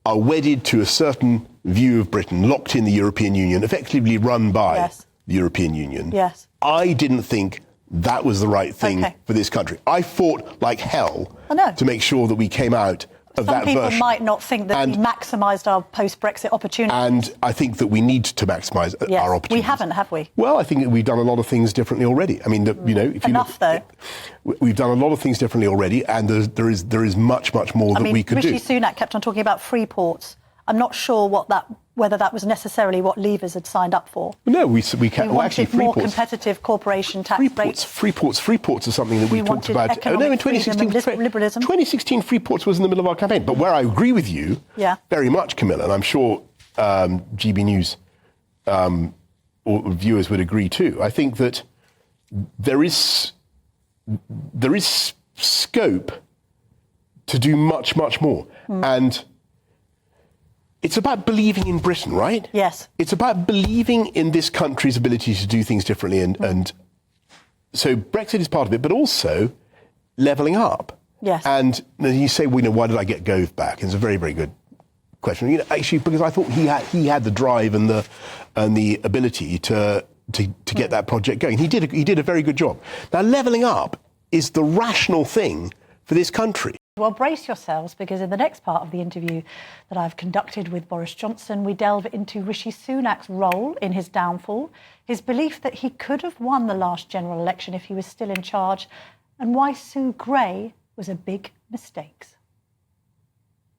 are wedded to a certain view of Britain, locked in the European Union, effectively run by the European Union. Yes. I didn't think that was the right thing for this country. I fought like hell to make sure that we came out of that version. Some people might not think that we maximised our post-Brexit opportunities. And I think that we need to maximise our opportunities. We haven't, have we? Well, I think that we've done a lot of things differently already. I mean, though. We've done a lot of things differently already, and there is much more that we could do. Rishi Sunak kept on talking about free ports. I'm not sure whether that was necessarily what Leavers had signed up for. No, we kept wanted more competitive corporation tax rates. Free ports are something that we talked about. In 2016, liberalism. 2016, free ports was in the middle of our campaign. But where I agree with you very much, Camilla, and I'm sure GB News or viewers would agree too. I think that there is scope to do much more, and it's about believing in Britain, right? Yes. It's about believing in this country's ability to do things differently. And so Brexit is part of it, but also levelling up. Yes. And then you say, well, why did I get Gove back? And it's a very, very good question. Actually, because I thought he had the drive and the ability to get that project going. He did a very good job. Now, levelling up is the rational thing for this country. Well, brace yourselves, because in the next part of the interview that I've conducted with Boris Johnson, we delve into Rishi Sunak's role in his downfall, his belief that he could have won the last general election if he was still in charge, and why Sue Gray was a big mistake.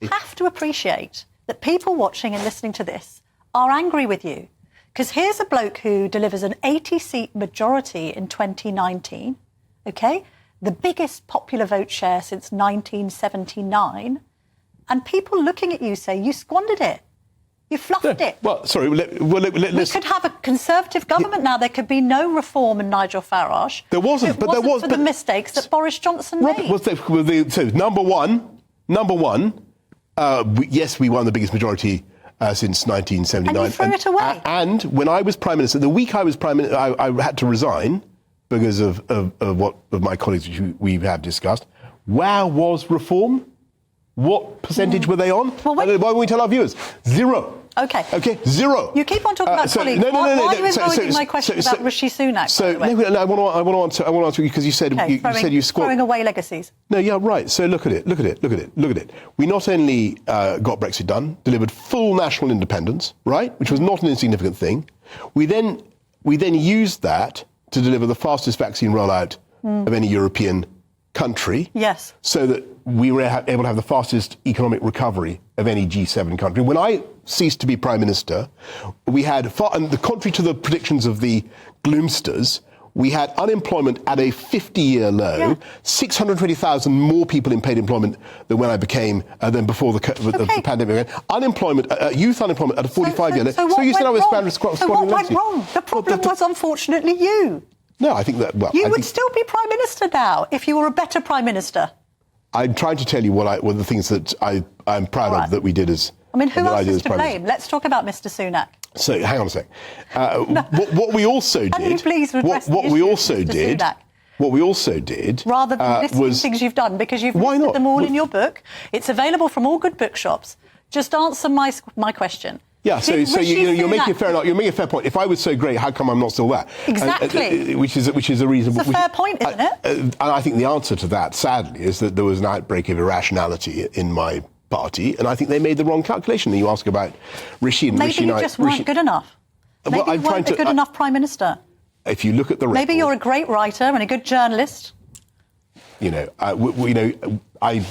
Have to appreciate that people watching and listening to this are angry with you, because here's a bloke who delivers an 80-seat majority in 2019, OK? The biggest popular vote share since 1979, and people looking at you say, you squandered it. You fluffed it. Well, sorry. We could have a Conservative government now. There could be no reform in Nigel Farage. There wasn't, but there was for the mistakes that Boris Johnson made. So number one. Yes, we won the biggest majority since 1979. And you threw it away. And when I was Prime Minister, the week I was Prime Minister, I had to resign because of my colleagues we have discussed. Where was reform? What percentage were they on? Well, why don't we tell our viewers? Zero. Okay, zero. You keep on talking about colleagues. Why are you avoiding my question about Rishi Sunak? I want to answer you because you said you squat. Throwing away legacies. No, yeah, right. So look at it. We not only got Brexit done, delivered full national independence, right, which was not an insignificant thing. We then used that to deliver the fastest vaccine rollout of any European country. Yes. So that we were able to have the fastest economic recovery of any G7 country. When I ceased to be Prime Minister, we had, and the contrary to the predictions of the gloomsters, we had unemployment at a 50-year low, 620,000 more people in paid employment than when I became, than before the pandemic began. Unemployment, youth unemployment at a 45-year low. So you said I was So what went wrong? The problem was unfortunately you. No, I think that, You would still be Prime Minister now if you were a better Prime Minister. I'm trying to tell you what the things that I'm proud of that we did as. I mean, who else is to blame? Let's talk about Mr. Sunak. So hang on a sec. What we also Can you did, please redress the what we issue, also Mr. did, Sunak? what we also did, rather than listing was things you've done, because you've Why listed not? them all in your book. It's available from all good bookshops. Just answer my question. Yeah, so Did Rishi you're making a Sunak- fair enough. You're making a fair point. If I was so great, how come I'm not still there? Exactly. Which is a reasonable. It's a fair point, isn't it? And I think the answer to that, sadly, is that there was an outbreak of irrationality in my party, and I think they made the wrong calculation. And you ask about Rishi and Maybe Rishi. you just weren't good enough. Maybe Well, you weren't a good enough Prime Minister. If you look at the record, Maybe you're a great writer and a good journalist. I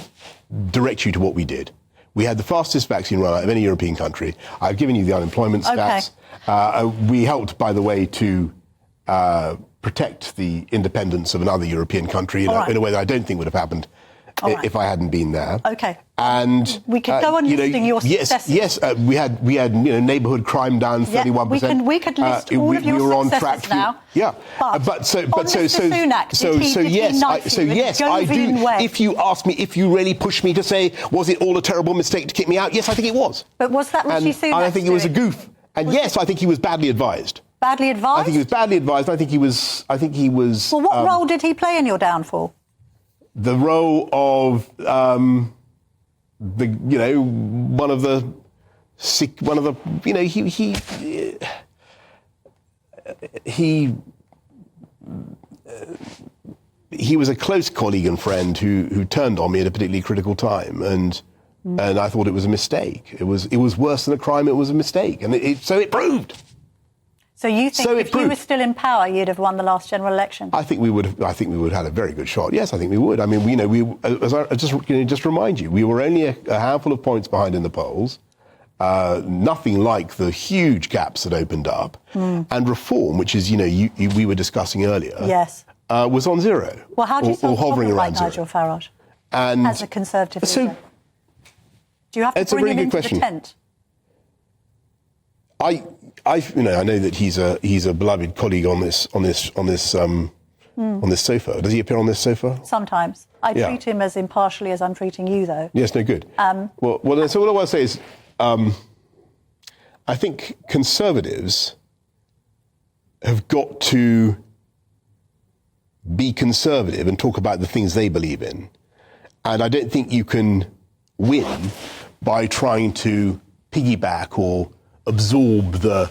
direct you to what we did. We had the fastest vaccine rollout of any European country. I've given you the unemployment stats. We helped, by the way, to protect the independence of another European country in a way that I don't think would have happened if I hadn't been there. Okay. And we could go on listing your successes. Yes, we had neighbourhood crime down 31%. We could list all of your we were on successes track now. Yeah, yes, I do. If you ask me, if you really push me to say, was it all a terrible mistake to kick me out? Yes, I think it was. But was that Rishi Sunak? I think it was a goof. And yes, I think he was badly advised. Badly advised? I think he was badly advised. I think he was. Well, what role did he play in your downfall? The role of one of the he was a close colleague and friend who turned on me at a particularly critical time, and I thought it was a mistake. It was worse than a crime. It was a mistake, and so it proved. So you think if you were still in power, you'd have won the last general election? I think we would have had a very good shot. Yes, I think we would. I mean, just remind you, we were only a handful of points behind in the polls. Nothing like the huge gaps that opened up, and reform, which is we were discussing earlier. Yes. Was on zero. Well, how do you solve hovering the problem around like Nigel Farage and as a Conservative leader? Do you have to bring him into the tent? I know that he's a beloved colleague on this sofa. Does he appear on this sofa? Sometimes. I treat him as impartially as I'm treating you, though. Yes, no, good. So what I want to say is, I think Conservatives have got to be conservative and talk about the things they believe in, and I don't think you can win by trying to piggyback or absorb the.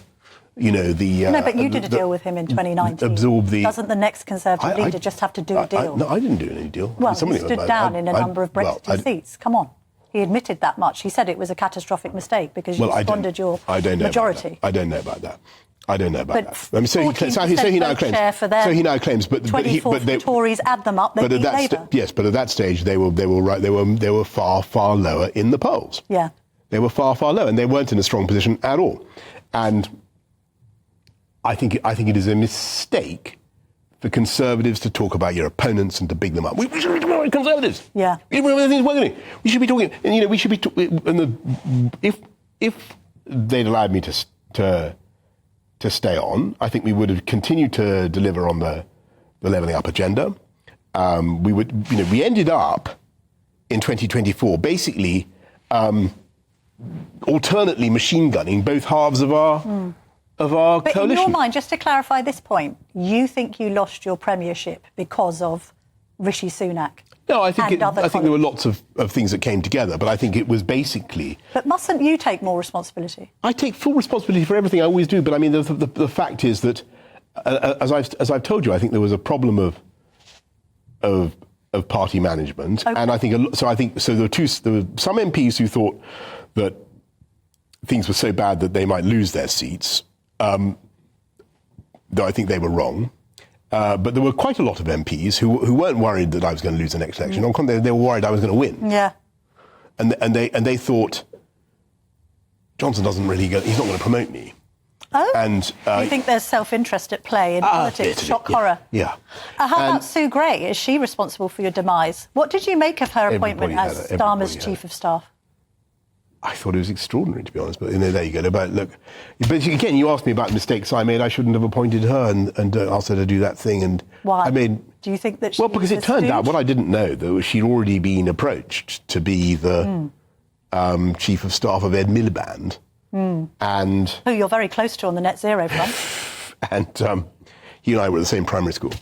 No, but you did a deal with him in 2019. Doesn't the next Conservative leader just have to do a deal? No, I didn't do any deal. Well, he stood down in a number of Brexit seats. Come on. He admitted that much. He said it was a catastrophic mistake because you squandered your majority. I don't know about that. I mean, so he now claims. So he now claims, but 24 the Tories add them up. They beat Labour. Yes, but at that stage they were far lower in the polls. Yeah, they were far lower, and they weren't in a strong position at all. And I think it is a mistake for Conservatives to talk about your opponents and to big them up. We should be talking about Conservatives. Yeah. We should be talking, and we should be. If they'd allowed me to stay on, I think we would have continued to deliver on the levelling up agenda. We ended up in 2024 basically alternately machine gunning both halves of our but coalition. In your mind, just to clarify this point, you think you lost your premiership because of Rishi Sunak? No, I think there were lots of things that came together, but I think it was basically. But mustn't you take more responsibility? I take full responsibility for everything. I always do. But I mean, the fact is that, as I've told you, I think there was a problem of party management, and I think there were some MPs who thought that things were so bad that they might lose their seats. Though I think they were wrong. But there were quite a lot of MPs who weren't worried that I was going to lose the next election. On the contrary, they were worried I was going to win. Yeah. And they thought, Johnson doesn't really he's not going to promote me. Oh. And you think there's self-interest at play in politics? Shock horror. Yeah. How about Sue Gray? Is she responsible for your demise? What did you make of her appointment as Starmer's chief of staff? I thought it was extraordinary, to be honest. But there you go. But again, you asked me about mistakes I made. I shouldn't have appointed her and asked her to do that thing. And why? Do you think that she? Well, because it turned out what I didn't know that she'd already been approached to be the chief of staff of Ed Miliband, and who you're very close to on the net zero front. and he and I were at the same primary school.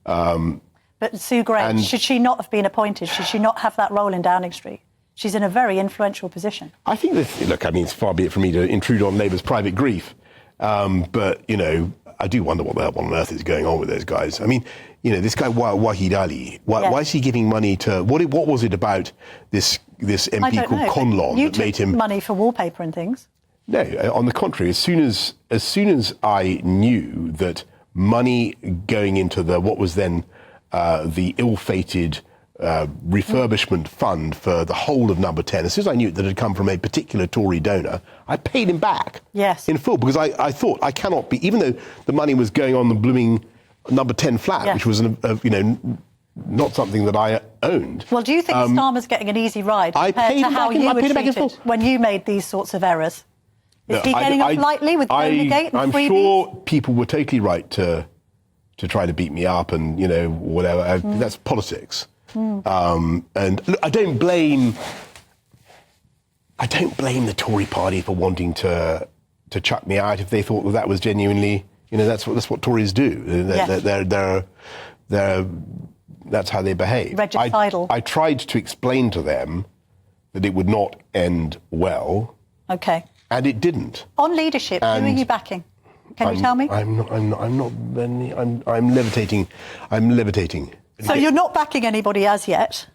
But Sue Gray, should she not have been appointed? Should she not have that role in Downing Street? She's in a very influential position. I think that, look, I mean, it's far be it from me to intrude on Labour's private grief, but, you know, I do wonder what the hell on earth is going on with those guys. I mean, you know, this guy Wahid Ali, why is he giving money to, what was it about this MP called Conlon that made him... money for wallpaper and things. No, on the contrary, as soon as I knew that money going into what was then the ill-fated refurbishment fund for the whole of Number 10, as soon as I knew that it had come from a particular Tory donor, I paid him back in full, because I thought I cannot be, even though the money was going on the blooming Number 10 flat, which was, you know, not something that I owned. Well, do you think Starmer's getting an easy ride compared to how you were treated when you made these sorts of errors? Is he getting off lightly with Partygate and freebies? I'm sure people were totally right to try to beat me up and, you know, whatever. That's politics. And look, I don't blame the Tory party for wanting to chuck me out if they thought that was genuinely, you know, that's what Tories do. That's how they behave. Regicidal. I tried to explain to them that it would not end well. Okay. And it didn't. On leadership, who are you backing? Can you tell me? I'm levitating. I'm levitating. So you're not backing anybody as yet?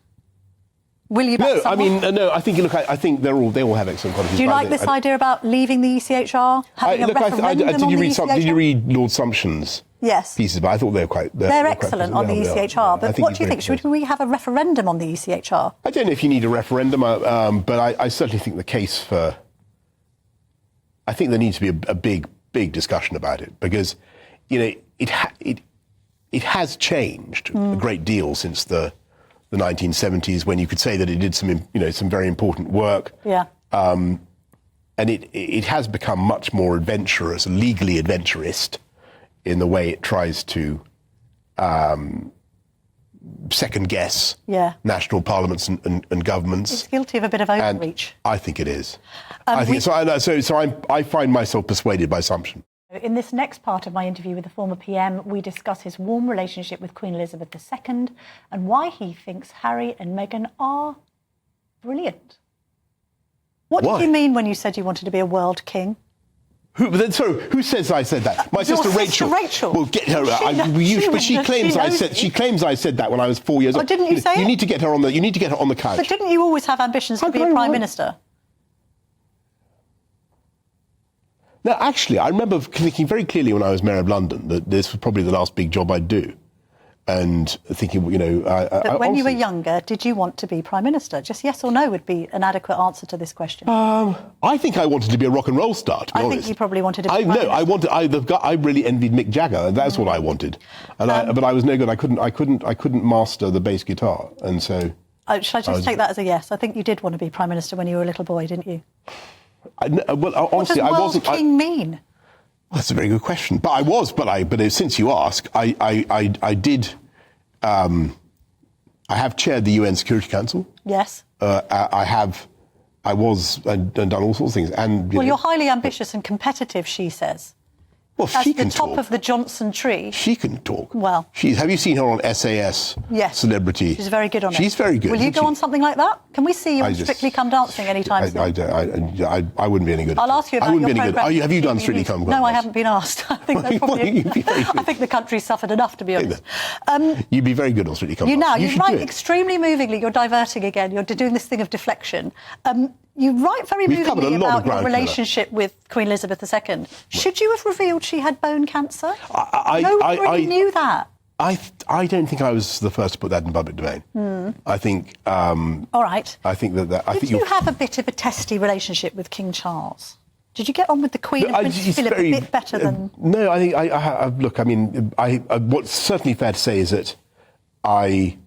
Will you back someone? No, I think, look, I think they all have excellent qualities. Do you like this idea about leaving the ECHR? Having a referendum on the ECHR? Did you read Lord Sumption's pieces? But I thought they were quite... They're excellent on the ECHR, but what do you think? Should we have a referendum on the ECHR? I don't know if you need a referendum, but I certainly think the case for... I think there needs to be a big discussion about it, because, you know, it has changed a great deal since the 1970s, when you could say that it did some very important work. Yeah. And it has become much more adventurous, legally adventurist, in the way it tries to second guess national parliaments and governments. It's guilty of a bit of overreach. And I think it is. I find myself persuaded by Sumption. In this next part of my interview with the former PM, we discuss his warm relationship with Queen Elizabeth II and why he thinks Harry and Meghan are brilliant. What did you mean when you said you wanted to be a world king? Who says I said that? My sister Rachel. Well, get her. She claims I said that when I was 4 years old. Oh, didn't you say it? You need to get her on the couch. But didn't you always have ambitions to be a prime minister? No, actually, I remember thinking very clearly when I was Mayor of London that this was probably the last big job I'd do. And thinking, you know... But when you were younger, did you want to be Prime Minister? Just yes or no would be an adequate answer to this question. I think I wanted to be a rock and roll star, to be honest. I think you probably wanted to be Prime Minister. I really envied Mick Jagger. That's what I wanted. But I was no good. I couldn't master the bass guitar. And so... Should I just take that as a yes? I think you did want to be Prime Minister when you were a little boy, didn't you? Honestly, I wasn't. What does world king mean? That's a very good question. But I was. But since you ask, I did. I have chaired the UN Security Council. Yes. I was and done all sorts of things. And you're highly ambitious and competitive, she says. Well, she can talk. At the top of the Johnson tree. She can talk. Well. Have you seen her on SAS? Yes. Celebrity. She's very good on it. She's very good. Will you go on something like that? Can we see you on Strictly Come Dancing anytime soon? I wouldn't be any good. I'll ask you about your programme. Have you done Strictly Come Dancing? No, I haven't been asked. I think I think the country's suffered enough, to be honest. You'd be very good on Strictly Come Dancing. You write extremely movingly. You're diverting again. You're doing this thing of deflection. You write very movingly about your relationship with Queen Elizabeth II. Should you have revealed she had bone cancer? Nobody knew that. I don't think I was the first to put that in public domain. I think... all right. I think that... Did you have a bit of a testy relationship with King Charles? Did you get on with the Queen and Prince Philip a bit better than... No, I think... Look, I mean, what's certainly fair to say is that I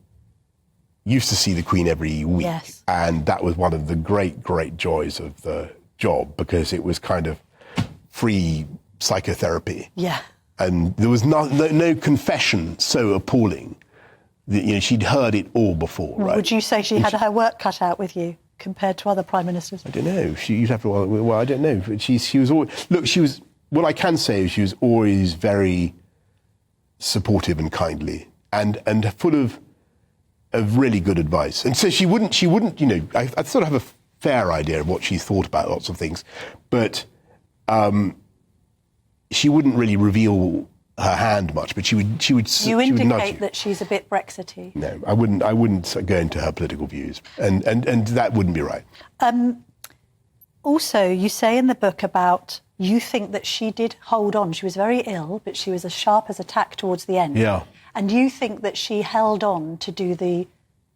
used to see the Queen every week. Yes. And that was one of the great joys of the job, because it was kind of free psychotherapy. Yeah. And there was no confession so appalling that, you know, she'd heard it all before, right? Would you say she had her work cut out with you? compared to other prime ministers? I don't know. You'd have to. Well, I don't know. But she was always. Look, she was. What I can say is she was always very supportive and kindly, and full of really good advice. And so she wouldn't. You know, I sort of have a fair idea of what she thought about lots of things, but she wouldn't really reveal her hand much. But she would. You indicate that she's a bit Brexity. No, I wouldn't go into her political views, and that wouldn't be right. Also, you say in the book about you think that she did hold on. She was very ill, but she was as sharp as a tack towards the end. Yeah. And you think that she held on to do the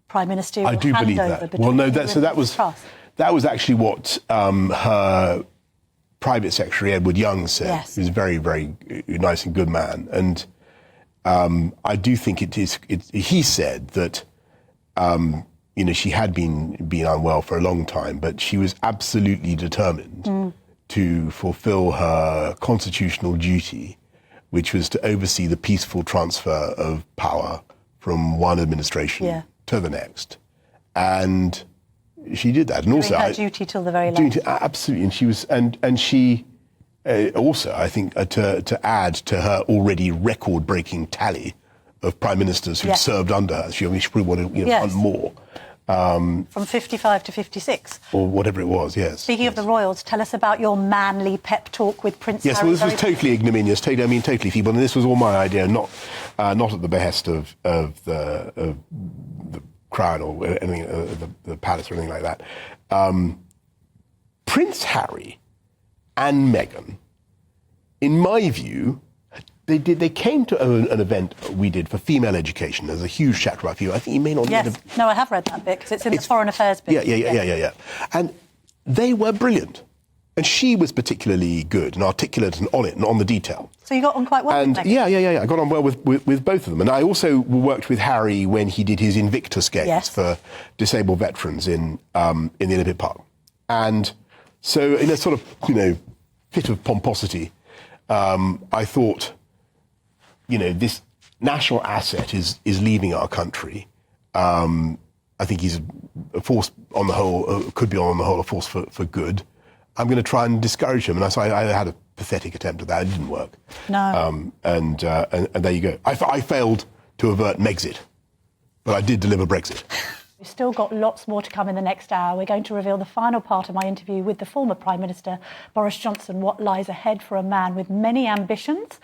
prime ministerial I do believe that. Well, no, that was actually what her private secretary Edward Young said. Yes. He was a very, very nice and good man, and I do think it is. He said that you know, she had been unwell for a long time, but she was absolutely determined to fulfil her constitutional duty, which was to oversee the peaceful transfer of power from one administration to the next. And she did that. And doing also her duty till the very last. Absolutely. And she was, and she also, I think, to add to her already record-breaking tally of prime ministers who'd served under her, she probably wanted one more. From 55 to 56. Or whatever it was, yes. Speaking of the Royals, tell us about your manly pep talk with Prince Harry. Yes, well, this was totally ignominious, totally feeble, and this was all my idea, not at the behest of the Crown or anything, the palace or anything like that. Prince Harry and Meghan, in my view, they came to an event we did for female education. There's a huge chapter about female. I think you may not. Yes, no, I have read that bit because it's in the Foreign Affairs bit. Yeah. And they were brilliant, and she was particularly good and articulate and on it and on the detail. So you got on quite well. And with Meghan. I got on well with both of them. And I also worked with Harry when he did his Invictus Games for disabled veterans in the Olympic Park. And so, in a sort of fit of pomposity, I thought, this national asset is leaving our country. I think he's a force on the whole, could be on the whole a force for good. I'm going to try and discourage him. And so I had a pathetic attempt at that. It didn't work. No. And there you go. I failed to avert Megxit, but I did deliver Brexit. We've still got lots more to come in the next hour. We're going to reveal the final part of my interview with the former Prime Minister, Boris Johnson, what lies ahead for a man with many ambitions.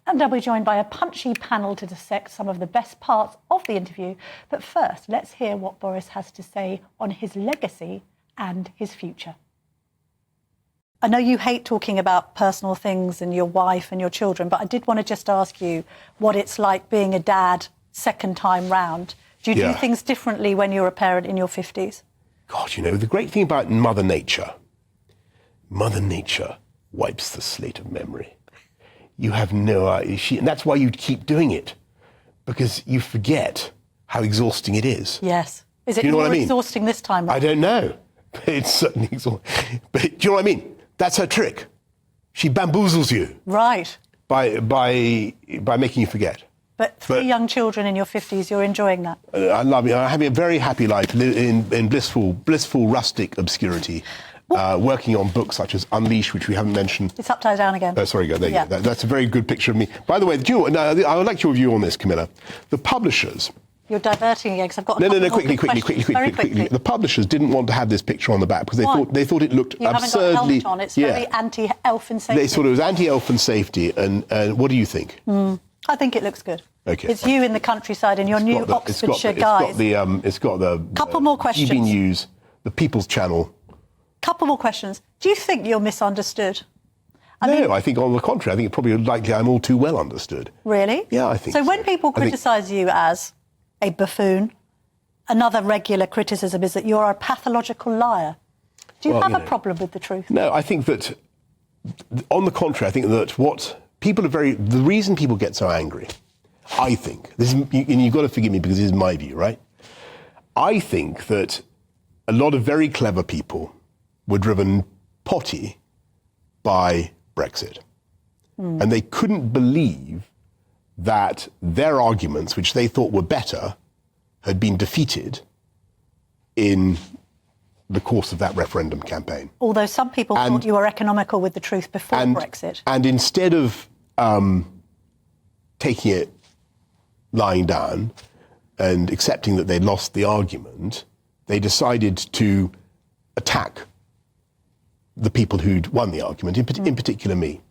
And I'll be joined by a punchy panel to dissect some of the best parts of the interview. But first, let's hear what Boris has to say on his legacy and his future. I know you hate talking about personal things and your wife and your children, but I did want to just ask you what it's like being a dad second time round. Do you do things differently when you're a parent in your 50s? God, the great thing about Mother Nature wipes the slate of memory. You have no idea. And that's why you keep doing it, because you forget how exhausting it is. Yes. Is it more exhausting this time? I don't know. It's certainly exhausting. But do you know what I mean? That's her trick. She bamboozles you. Right. By making you forget. But three young children in your 50s, you're enjoying that? I love it. I'm having a very happy life in blissful rustic obscurity, working on books such as Unleash, which we haven't mentioned. It's upside down again. Oh, sorry, there you go. That's a very good picture of me. By the way, I would like your view on this, Camilla. The publishers... You're diverting again because I've got quickly. The publishers didn't want to have this picture on the back because they thought it looked absurdly... You haven't got a helmet on. It's very anti-elf and safety. They thought it was anti-elf and safety. And what do you think? I think it looks good. Okay. It's you in the countryside in your new Oxfordshire guise. It's got the couple more questions. GB News, the People's Channel. Couple more questions. Do you think you're misunderstood? I think on the contrary. I think it's probably likely I'm all too well understood. Really? Yeah, I think so. When people criticise you as a buffoon, another regular criticism is that you're a pathological liar. Do you have a problem with the truth? No, I think that, on the contrary, I think that the reason people get so angry, I think, and you've got to forgive me because this is my view, right? I think that a lot of very clever people were driven potty by Brexit. And they couldn't believe that their arguments, which they thought were better, had been defeated in the course of that referendum campaign. Although some people thought you were economical with the truth before Brexit. And instead of taking it lying down and accepting that they lost the argument, they decided to attack the people who'd won the argument, in particular me,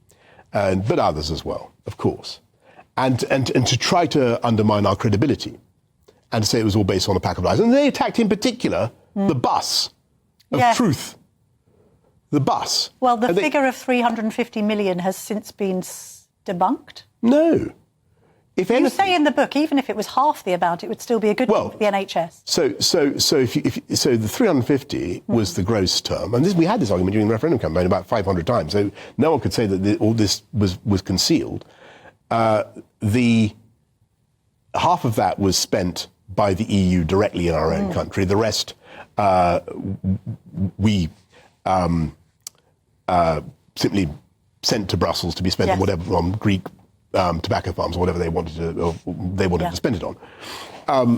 but others as well, of course, and to try to undermine our credibility and to say it was all based on a pack of lies. And they attacked in particular the bus of truth. The bus. Well, the figure of 350 million has since been debunked. No. If anything, you say in the book, even if it was half the amount, it would still be a good thing for the NHS. So the 350 was the gross term, and we had this argument during the referendum campaign about 500 times. So no one could say that all this was concealed. The half of that was spent by the EU directly in our own country. The rest, we simply sent to Brussels to be spent on whatever, on Greek tobacco farms or whatever they wanted to spend it on.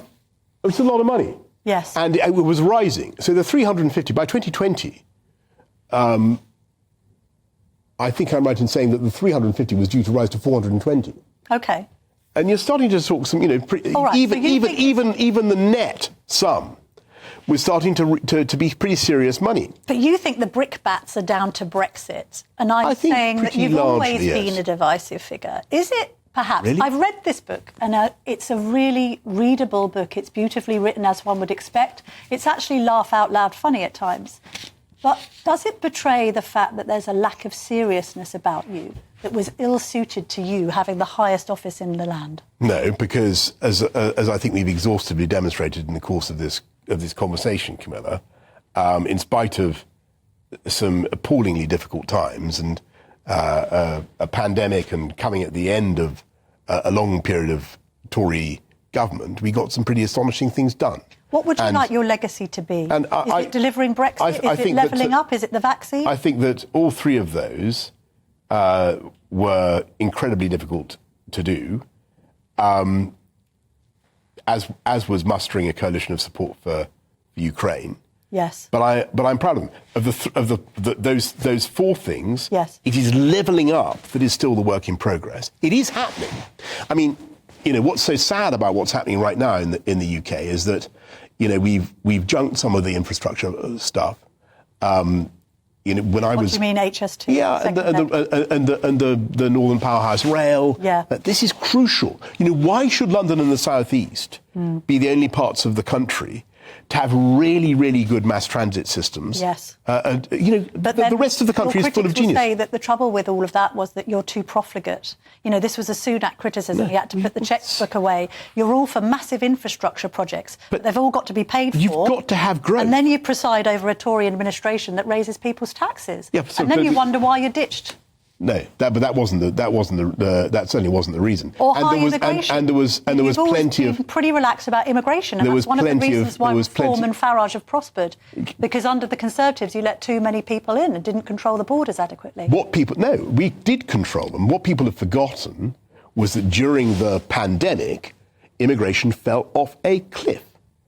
It was a lot of money. Yes. And it was rising. So the 350, by 2020, I think I'm right in saying that the 350 was due to rise to 420. Okay. And you're starting to talk some, even the net sum was starting to be pretty serious money. But you think the brickbats are down to Brexit, and I'm saying that you've always been a divisive figure. Is it perhaps? Really? I've read this book, and it's a really readable book. It's beautifully written, as one would expect. It's actually laugh out loud funny at times. But does it betray the fact that there's a lack of seriousness about you that was ill-suited to you having the highest office in the land? No, because as I think we've exhaustively demonstrated in the course of this conversation, Camilla, in spite of some appallingly difficult times and a pandemic and coming at the end of a long period of Tory government, we got some pretty astonishing things done. What would you like your legacy to be? Is it delivering Brexit? Is it levelling up? Is it the vaccine? I think that all three of those were incredibly difficult to do, as was mustering a coalition of support for Ukraine. Yes. But I'm proud of them. Those four things. Yes. It is levelling up that is still the work in progress. It is happening. I mean, what's so sad about what's happening right now in the UK is that, we've junked some of the infrastructure stuff. When I was, what do you mean, HS2? Yeah, and the Northern Powerhouse Rail. Yeah. This is crucial. Why should London and the South East be the only parts of the country to have really, really good mass transit systems? Yes. But the rest of the country is full of genius. Will say that the trouble with all of that was that you're too profligate. This was a Sunak criticism. He had to put the checkbook away. You're all for massive infrastructure projects, but they've all got to be paid for. You've got to have growth. And then you preside over a Tory administration that raises people's taxes. Yeah, and then you wonder why you're ditched. No, that certainly wasn't the reason. Or high immigration. And there was plenty of pretty relaxed about immigration, and that's one of the reasons why Reform and Farage have prospered. Because under the Conservatives, you let too many people in and didn't control the borders adequately. We did control them. What people have forgotten was that during the pandemic, immigration fell off a cliff.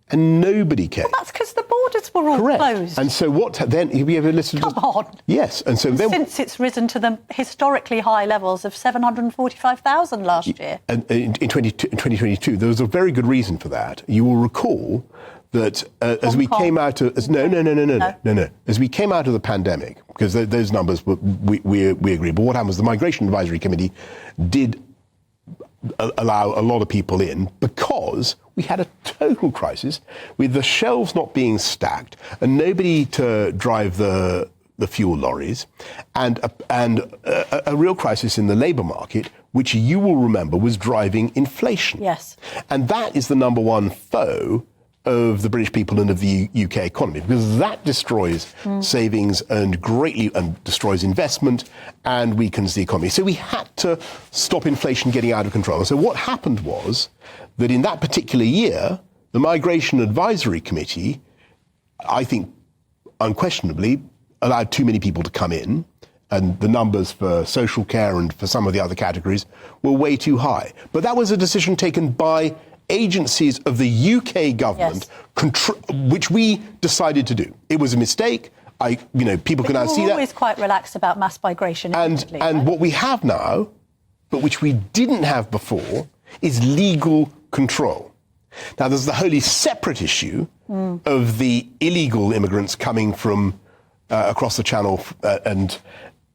And nobody cared. Well, that's because the borders were all closed. And so what then? Have you ever listened Come on. Yes. And so then, since it's risen to the historically high levels of 745,000 last year. And in 2022, there was a very good reason for that. You will recall that as we came out of... No. As we came out of the pandemic, because those numbers, we agree, but what happened was the Migration Advisory Committee did allow a lot of people in because we had a total crisis with the shelves not being stacked and nobody to drive the fuel lorries and a real crisis in the labour market, which you will remember was driving inflation. Yes. And that is the number one foe of the British people and of the UK economy, because that destroys savings and greatly destroys investment and weakens the economy. So we had to stop inflation getting out of control. And so what happened was that in that particular year, the Migration Advisory Committee, I think unquestionably, allowed too many people to come in, and the numbers for social care and for some of the other categories were way too high. But that was a decision taken by agencies of the UK government, which we decided to do. It was a mistake. People can now see that. We're always quite relaxed about mass migration. And what we have now, but which we didn't have before, is legal control. Now, there's the wholly separate issue of the illegal immigrants coming from across the Channel, and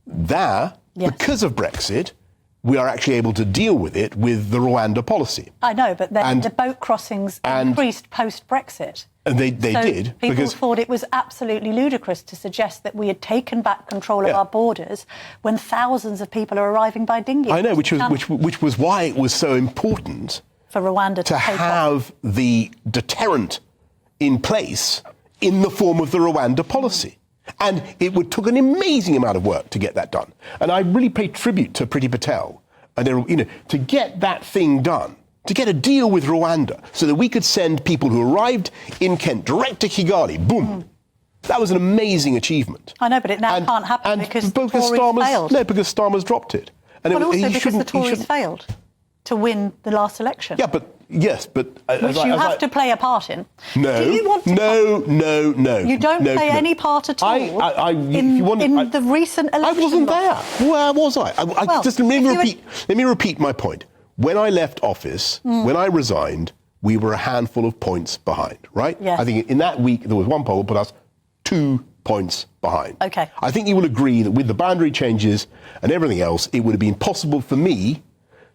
there, because of Brexit, we are actually able to deal with it with the Rwanda policy. I know, but then the boat crossings increased post-Brexit. And they did. People thought it was absolutely ludicrous to suggest that we had taken back control of our borders when thousands of people are arriving by dinghy. I know, which was why it was so important for Rwanda to have the deterrent in place in the form of the Rwanda policy. And it took an amazing amount of work to get that done. And I really pay tribute to Priti Patel, and to get that thing done, to get a deal with Rwanda so that we could send people who arrived in Kent direct to Kigali. Boom. That was an amazing achievement. I know, but it now can't happen because the Tories failed. No, because Starmer's dropped it. And also because the Tories failed to win the last election. Yeah, but yes, but which you have to play a part in. No, do you want to no. You don't play any part at all in the recent election. I wasn't there. Where was I? Let me repeat my point. When I left office, when I resigned, we were a handful of points behind, right? Yes. I think in that week there was one poll that put us 2 points behind. Okay. I think you will agree that with the boundary changes and everything else, it would have been possible for me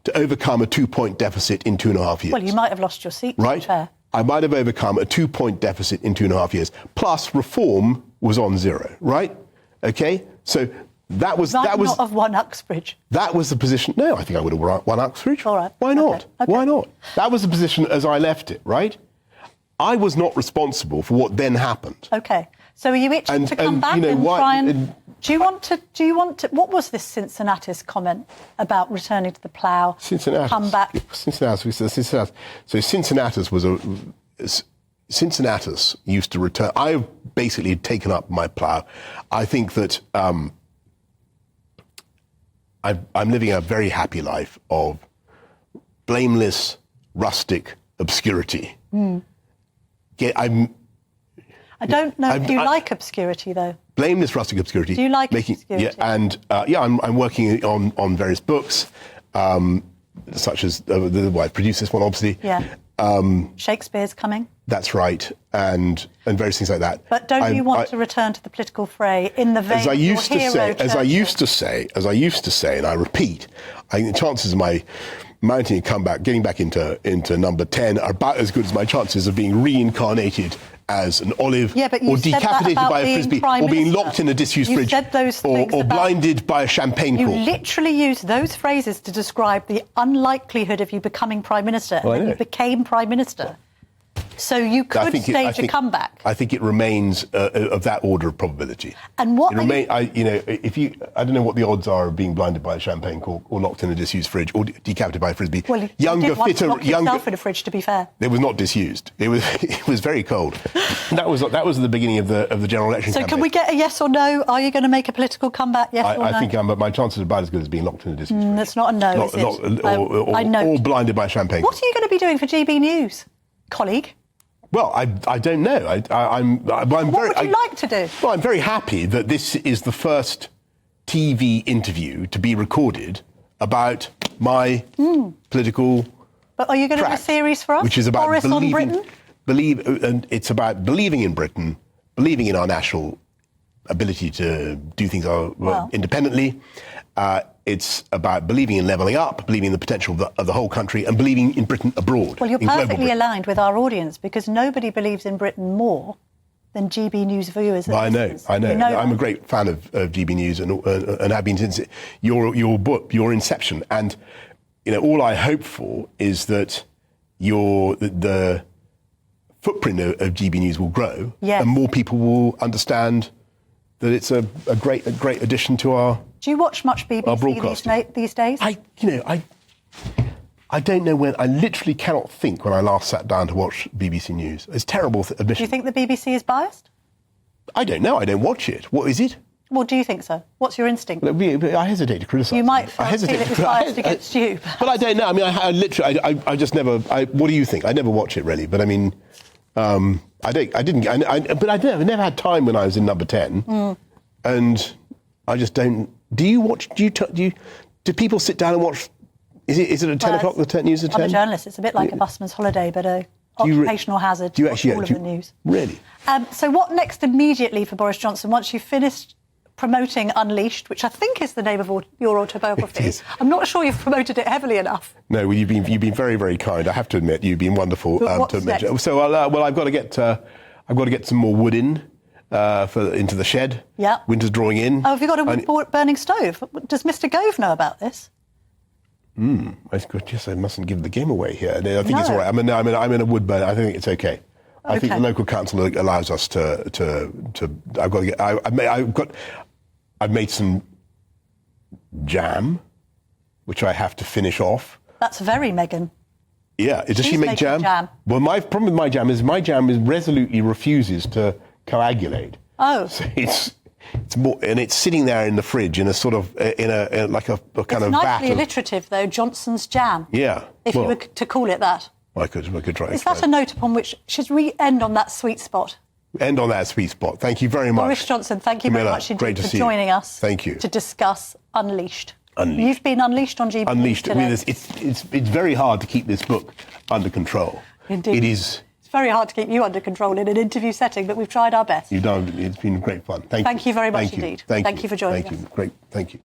to overcome a 2-point deficit in 2.5 years. Well, you might have lost your seat, right? To be fair. I might have overcome a 2-point deficit in 2.5 years. Plus, reform was on zero, right? Okay? So that was not have won Uxbridge. That was the position. No, I think I would have won Uxbridge. All right. Why not? Okay. Why not? That was the position as I left it, right? I was not responsible for what then happened. Okay. So are you itching to come back and try and... Do you want to... What was this Cincinnatus comment about returning to the plough? Cincinnatus. Come back. Cincinnatus. So Cincinnatus was Cincinnatus used to return... I basically had taken up my plough. I think that I'm living a very happy life of blameless, rustic obscurity. I don't know if you like obscurity, though. Blameless, rustic obscurity. Do you like obscurity? Yeah, and I'm working on various books, such as I produced this one, obviously. Yeah. Shakespeare's coming. That's right, and various things like that. But don't you want to return to the political fray in the vein of your hero Churchill? As I used to say, and I repeat, I think the chances of my mounting a comeback, getting back into number 10, are about as good as my chances of being reincarnated as an olive, or decapitated by a frisbee, or being locked in a disused fridge, or blinded by a champagne cork. You literally used those phrases to describe the unlikelihood of you becoming Prime Minister, and then you became Prime Minister. So you could stage a comeback. I think it remains of that order of probability. And what I don't know what the odds are of being blinded by a champagne cork, or locked in a disused fridge, or decapitated by a frisbee. Well, younger, you did fitter, lock yourself in a fridge, to be fair. It was not disused. It was very cold. That was the beginning of the general election campaign. So can we get a yes or no? Are you going to make a political comeback? Yes or no? I think my chances are about as good as being locked in a disused fridge. That's not a no, is it? Or blinded by a champagne cork. What are you going to be doing for GB News, colleague? Well, I don't know. What would you like to do? Well, I'm very happy that this is the first TV interview to be recorded about my political. But are you going to do a series for us? Which is about Boris on Britain? And it's about believing in Britain, believing in our national ability to do things independently. It's about believing in levelling up, believing in the potential of the whole country, and believing in Britain abroad. Well, you're perfectly aligned with our audience, because nobody believes in Britain more than GB News viewers. Well, I know. I'm a great fan of GB News and have been since your book, your inception. And all I hope for is that the footprint of GB News will grow, and more people will understand that it's a great addition to our. Do you watch much BBC these days? I don't know when. I literally cannot think when I last sat down to watch BBC News. It's terrible admission. Do you think the BBC is biased? I don't know. I don't watch it. What is it? Well, do you think so? What's your instinct? I hesitate to criticise. You might I feel it was biased against you. But I don't know. I mean, I literally, I just never. What do you think? I never watch it really. But I mean, I didn't. But I never had time when I was in Number 10, and I just don't. Do you watch? Do people sit down and watch? Is it at 10 o'clock? The 10 news at 10. I'm a journalist. It's a bit like a busman's holiday, but a occupational hazard. Do you actually all of the news? Really? So what next immediately for Boris Johnson once you've finished promoting Unleashed, which I think is the name of your autobiography? It is. I'm not sure you've promoted it heavily enough. No, well, you've been very, very kind. I have to admit, you've been wonderful. What's to admit. next? So I've got to get some more wood into the shed. Yeah. Winter's drawing in. Oh, have you got a wood burning stove? Does Mr. Gove know about this? I mustn't give the game away here. I think it's all right. I'm in a wood burner. I think it's okay. I think the local council allows us to. I've made some jam, which I have to finish off. That's very Meghan. Yeah, does she make jam? Well, my problem with my jam is resolutely refuses to coagulate. Oh, so it's more, and it's sitting there in the fridge in a sort of in a kind of vat. It's nicely alliterative, though. Johnson's jam. Yeah, if you were to call it that. I could try. Is that a note upon which should we end on that sweet spot? End on that sweet spot. Thank you very much. Boris Johnson, thank you Camilla, very much indeed for see joining us. Thank you. To discuss Unleashed. Unleashed. You've been unleashed on Geopolitics Unleashed. today. It's very hard to keep this book under control. Indeed. It is. It's very hard to keep you under control in an interview setting, but we've tried our best. You've done. It's been great fun. Thank you. Thank you very much indeed. Thank you. Thank you for joining us. Thank you. Great. Thank you.